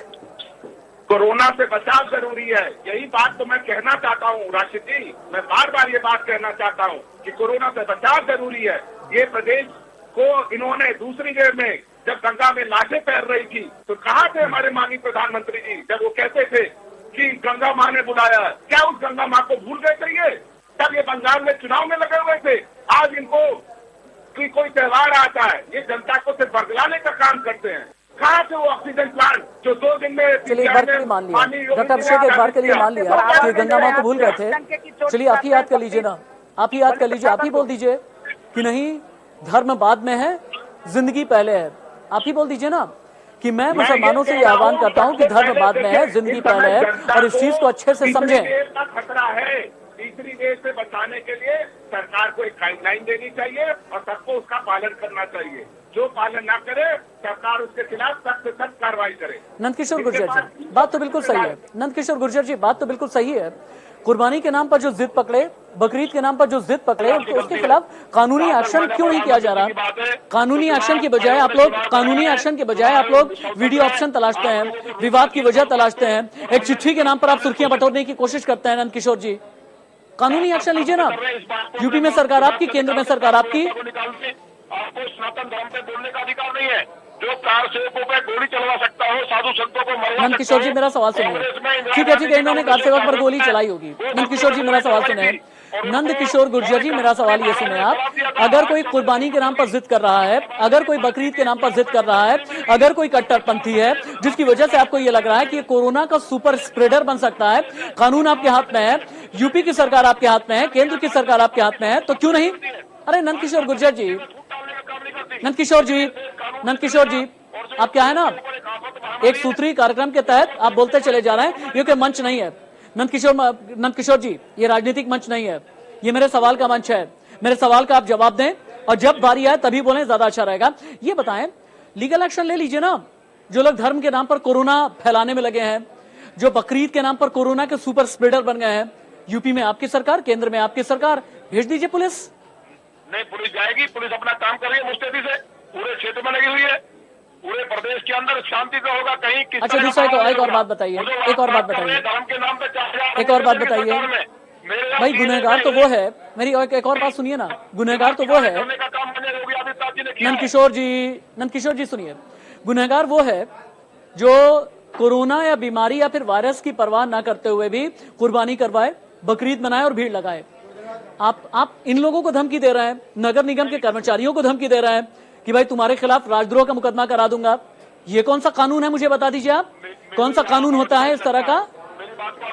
कोरोना से बचाव जरूरी है, यही बात तो मैं कहना चाहता हूँ राशिद जी। मैं बार बार ये बात कहना चाहता हूँ कि कोरोना से बचाव जरूरी है। ये प्रदेश को इन्होंने दूसरी वेव में जब गंगा में लाशें तैर रही थी तो कहाँ थे हमारे माननीय प्रधानमंत्री जी, जब वो कहते थे कि गंगा माँ ने बुलाया? क्या उस गंगा माँ को भूल गए थे? ये तब ये बंगाल में चुनाव में लगे हुए थे। आज इनको कोई त्योहार आता है, ये जनता को सिर्फ बरगलाने का काम करते हैं। कहाँ से वो ऑक्सीजन प्लांट जो 2 दिन में, चलिए एक बार के लिए मान लिया डॉक्टर अभिषेक, एक बार के लिए मान लिया कि गंगा माँ को भूल गए थे। चलिए आप ही याद कर लीजिए ना, आप ही याद कर लीजिए, आप ही बोल दीजिए कि नहीं धर्म बाद में है, जिंदगी पहले है। आप ही बोल दीजिए ना कि मैं मुसलमानों से ये आह्वान करता हूँ कि धर्म बाद में है, जिंदगी पहले है, और इस चीज को अच्छे से समझें। खतरा है, तीसरी वेव से बचाने के लिए सरकार को एक गाइडलाइन देनी चाहिए और सबको उसका पालन करना चाहिए। जो पालन ना करे सरकार उसके खिलाफ सख्त से सख्त कार्रवाई करे। नंदकिशोर गुर्जर जी, बात तो बिल्कुल सही है। नंदकिशोर गुर्जर जी, बात तो बिल्कुल सही है। कुर्बानी के नाम पर जो जिद पकड़े, बकरीद के नाम पर जो जिद पकड़े, तो उसके खिलाफ कानूनी एक्शन क्यों नहीं किया जा रहा? कानूनी एक्शन की बजाय आप लोग वीडियो ऑप्शन तलाशते हैं, विवाद की वजह तलाशते हैं, एक चिट्ठी के नाम पर आप सुर्खियां बटोरने की कोशिश करते हैं। नंदकिशोर जी, कानूनी एक्शन लीजिए ना। यूपी में सरकार आपकी, केंद्र में सरकार आपकी। आपको सनातन धर्म पे बोलने का अधिकार नहीं है। जो कार सेवकों पे गोली चलवा सकता हो, साधु संतों को मरवा। नंदकिशोर जी मेरा सवाल सुनिए। ठीक है, इन्होंने कार सेवक पर गोली चलाई होगी। नंदकिशोर जी मेरा सवाल सुने। नंदकिशोर गुर्जर जी मेरा सवाल ये सुने आप, अगर कोई कुर्बानी के नाम पर जिद कर रहा है, अगर कोई बकरीद के नाम पर जिद कर रहा है, अगर कोई कट्टरपंथी है जिसकी वजह से आपको ये लग रहा है कि ये कोरोना का सुपर स्प्रेडर बन सकता है, कानून आपके हाथ में है, यूपी की सरकार आपके हाथ में है, केंद्र की सरकार आपके हाथ में है, तो क्यों नहीं? अरे नंदकिशोर गुर्जर जी, नंदकिशोर जी, आप क्या है ना, एक सूत्री कार्यक्रम के तहत आप बोलते चले जा रहे हैं, क्योंकि मंच नहीं है। नंद किशोर जी, ये राजनीतिक मंच नहीं है, ये मेरे सवाल का मंच है। मेरे सवाल का आप जवाब दें और जब बारी आए तभी बोलें, ज्यादा अच्छा रहेगा। ये बताएं, लीगल एक्शन ले लीजिए ना। जो लोग धर्म के नाम पर कोरोना फैलाने में लगे हैं, जो बकरीद के नाम पर कोरोना के सुपर स्प्रेडर बन गए हैं, यूपी में आपकी सरकार, केंद्र में आपकी सरकार, भेज दीजिए पुलिस। नहीं, पुलिस जाएगी, पुलिस अपना काम कर रही है मुस्तैदी से, पूरे क्षेत्र में लगी हुई है, पूरे प्रदेश के अंदर शांति से होगा। कहीं किस अच्छा, दूसरा एक और बात बताइए, एक और बात बताइए, धर्म के नाम पे एक और बात बताइए भाई। गुनहगार तो वो है, मेरी एक और बात सुनिए ना, गुनहगार तो वो है नंद किशोर जी सुनिए, गुनहगार वो है जो कोरोना या बीमारी या फिर वायरस की परवाह ना करते हुए भी कुर्बानी करवाए, बकरीद मनाए और भीड़ लगाए। आप इन लोगों को धमकी दे रहे हैं, नगर निगम के कर्मचारियों को धमकी दे रहे हैं कि भाई तुम्हारे खिलाफ राजद्रोह का मुकदमा करा दूंगा। ये कौन सा कानून है, मुझे बता दीजिए आप, कौन सा कानून होता है इस तरह का?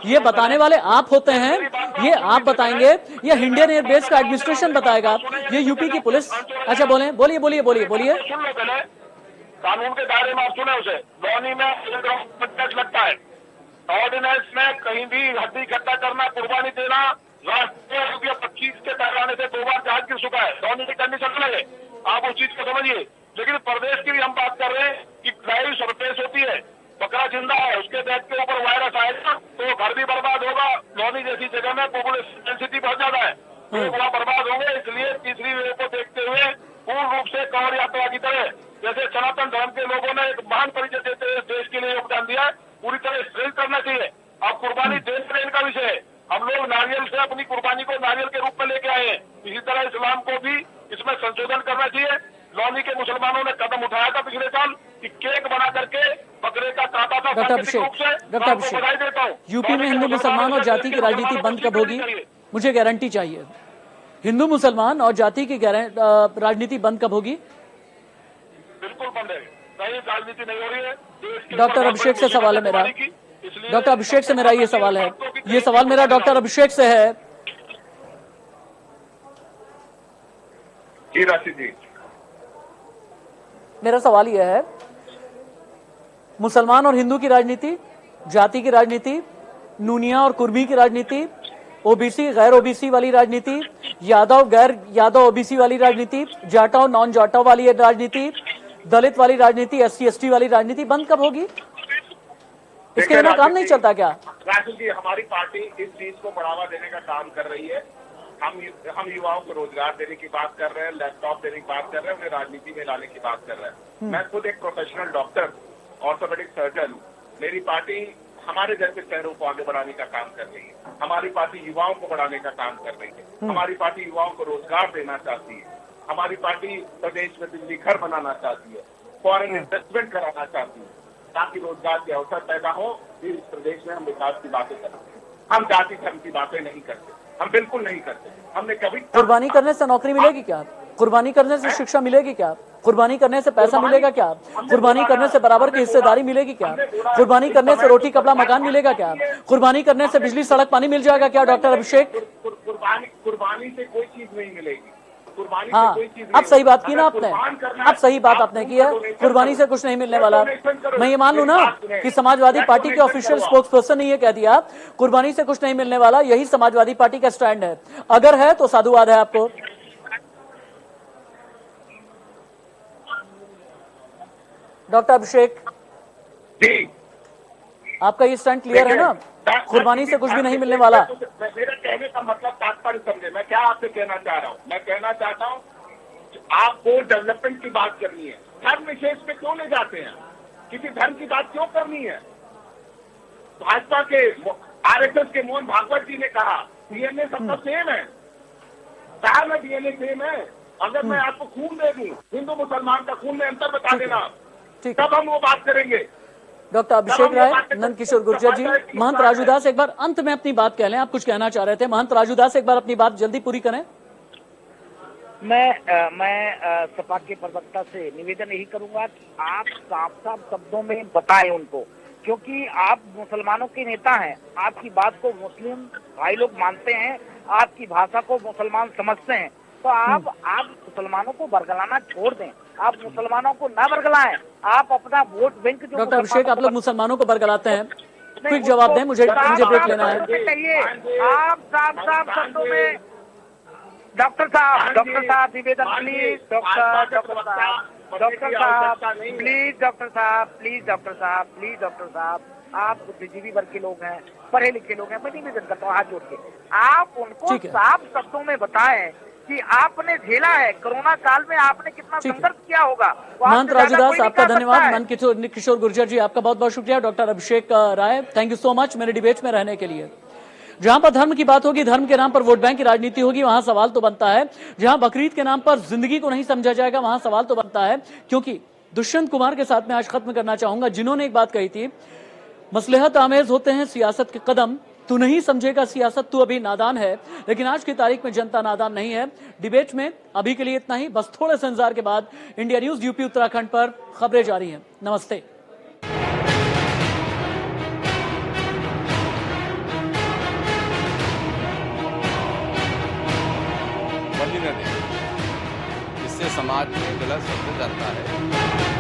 ये बताने वाले आप होते हैं, ये आप बताएंगे या इंडियन एयरबेस का एडमिनिस्ट्रेशन बताएगा, ये यूपी की पुलिस? अच्छा बोले, बोलिए बोलिए बोलिए बोलिए। कानून के दायरे में आप सुने उसे, लॉनी में टैक्स लगता है, ऑर्डिनेंस में कहीं भी हड्डी इकट्ठा करना, कुर्बानी देना, राष्ट्रीय 25 के टकराने से 2 बार जहाज गिर चुका है, लॉनी की कंडीशन लगे, आप उस चीज को समझिए। लेकिन प्रदेश की भी हम बात कर रहे हैं कि गाय सरपेश होती है, बकरा जिंदा है, उसके डेथ के ऊपर वायरस आएगा तो घर भी बर्बाद होगा। लॉनी जैसी जगह में पॉपुलेशन डेंसिटी बहुत ज्यादा है, तो वहाँ बर्बाद होंगे। इसलिए तीसरी वेव को देखते हुए पूर्ण रूप से कांवड़ यात्रा की तरह, जैसे सनातन धर्म के लोगों ने एक महान परिचय देते हुए देश के लिए योगदान दिया है, पूरी तरह स्ट्रेच करना चाहिए। अब कुर्बानी देने का विषय है, हम लोग नारियल से अपनी कुर्बानी को नारियल के रूप में लेके आए हैं, इसी तरह इस्लाम को भी इसमें संशोधन करना चाहिए। लॉनी के मुसलमानों ने कदम उठाया था पिछले साल कि केक बना करके बकरे का काटा था। डॉक्टर अभिषेक, यूपी में हिंदू मुसलमान और जाति की राजनीति बंद कब होगी? मुझे गारंटी चाहिए, हिंदू मुसलमान और जाति की राजनीति बंद कब होगी? बिल्कुल बंद है, कहीं राजनीति नहीं हो रही है। डॉक्टर अभिषेक से सवाल है मेरा, डॉक्टर अभिषेक से मेरा ये सवाल है, ये सवाल मेरा डॉक्टर अभिषेक से है। जी राशि जी, मेरा सवाल यह है, मुसलमान और हिंदू की राजनीति, जाति की राजनीति, नूनिया और कुर्मी की राजनीति, ओबीसी गैर ओबीसी वाली राजनीति, यादव गैर यादव ओबीसी वाली राजनीति, जाटव नॉन जाटव वाली राजनीति, दलित वाली राजनीति, एससी एसटी वाली राजनीति बंद कब होगी? इसके बिना काम नहीं चलता क्या? राशि जी, हमारी पार्टी इस चीज को बढ़ावा देने का काम कर रही है। हम युवाओं को रोजगार देने की बात कर रहे हैं, लैपटॉप देने की बात कर रहे हैं, उन्हें राजनीति में लाने की बात कर रहे हैं। मैं खुद एक प्रोफेशनल डॉक्टर, ऑर्थोपेडिक सर्जन हूँ। मेरी पार्टी हमारे जैसे शहरों को आगे बढ़ाने का काम कर रही है, हमारी पार्टी युवाओं को बढ़ाने का काम कर रही है, हमारी पार्टी युवाओं को रोजगार देना चाहती है, हमारी पार्टी प्रदेश में बिजली घर बनाना चाहती है, फॉरेन इन्वेस्टमेंट कराना चाहती है, ताकि रोजगार के अवसर पैदा हो। इस प्रदेश में हम विकास की बातें करते हैं, हम जाति धर्म की बातें नहीं करते, हम बिल्कुल नहीं करते। हमने कभी कुर्बानी करने से नौकरी मिलेगी क्या? कुर्बानी करने से शिक्षा मिलेगी क्या? कुर्बानी करने से पैसा मिलेगा क्या? कुर्बानी करने से बराबर की हिस्सेदारी मिलेगी क्या? कुर्बानी करने से रोटी कपड़ा मकान मिलेगा क्या? कुर्बानी करने से बिजली सड़क पानी मिल जाएगा क्या? डॉक्टर अभिषेक, कुर्बानी से कोई चीज नहीं मिलेगी। हाँ, अब सही बात की ना आपने, अब सही बात आपने की है, कुर्बानी से कुछ नहीं मिलने वाला। मैं ये मान लूं ना कि समाजवादी पार्टी के ऑफिशियल स्पोक्स पर्सन ने ये कह दिया कुर्बानी से कुछ नहीं मिलने वाला, यही समाजवादी पार्टी का स्टैंड है। अगर है तो साधुवाद है आपको। डॉक्टर अभिषेक जी, आपका ये स्टैंड क्लियर है ना, कुर्बानी से कुछ भी नहीं मिलने वाला? मेरा कहने का मतलब तात्पर्य समझे, मैं क्या आपसे कहना चाह रहा हूँ। मैं कहना चाहता हूँ आपको डेवलपमेंट की बात करनी है, धर्म विशेष पे क्यों ले जाते हैं? किसी धर्म की बात क्यों करनी है? भाजपा के आरएसएस के मोहन भागवत जी ने कहा डीएनए सबका सेम है, कहा ना डीएनए सेम है। अगर मैं आपको खून दे दूं, हिंदू मुसलमान का खून में अंतर बता देना, तब हम वो बात करेंगे। डॉक्टर अभिषेक राय, नंद किशोर गुर्जर जी, महंत राजूदास एक बार अंत में अपनी बात कह लें, आप कुछ कहना चाह रहे थे। महंत राजूदास एक बार अपनी बात जल्दी पूरी करें। मैं सपा के प्रवक्ता से निवेदन यही करूंगा कि आप साफ साफ शब्दों में बताएं उनको, क्योंकि आप मुसलमानों के नेता हैं, आपकी बात को मुस्लिम भाई लोग मानते हैं, आपकी भाषा को मुसलमान समझते हैं, तो आप मुसलमानों को बरगलाना छोड़ दें, आप मुसलमानों को ना बरगलाएं, आप अपना वोट बैंक जो डॉक्टर अभिषेक, आप लोग मुसलमानों को बरगलाते हैं, नहीं, क्विक जवाब दें, मुझे ब्रेक लेना है। चाहिए आप साफ शब्दों में डॉक्टर साहब निवेदन प्लीज, डॉक्टर साहब आप बुद्धिजीवी वर्ग के लोग हैं, पढ़े लिखे लोग हैं, मैं निवेदन करता हूँ हाथ जोड़ के, आप उनको साफ शब्दों में बताएं कि आपने झेला है कोरोना काल में, आपने कितना संघर्ष किया होगा। महंत राजूदास, आपका धन्यवाद। नंद किशोर गुर्जर जी, आपका बहुत बहुत शुक्रिया। Doctor Abhishek Rai, thank you so much मेरे डिबेट में रहने के लिए। जहां पर धर्म की बात होगी, धर्म के नाम पर वोट बैंक की राजनीति होगी, वहां सवाल तो बनता है। जहां बकरीद के नाम पर जिंदगी को नहीं समझा जाएगा, वहां सवाल तो बनता है। क्योंकि दुष्यंत कुमार के साथ मैं आज खत्म करना चाहूंगा, जिन्होंने एक बात कही थी, मसलहत आमेज होते हैं सियासत के कदम, तू नहीं समझेगा सियासत, तू अभी नादान है। लेकिन आज की तारीख में जनता नादान नहीं है। डिबेट में अभी के लिए इतना ही, बस थोड़े से इंतजार के बाद इंडिया न्यूज यूपी उत्तराखंड पर खबरें जारी हैं। नमस्ते। इससे समाज में गलत शब्द जाता है।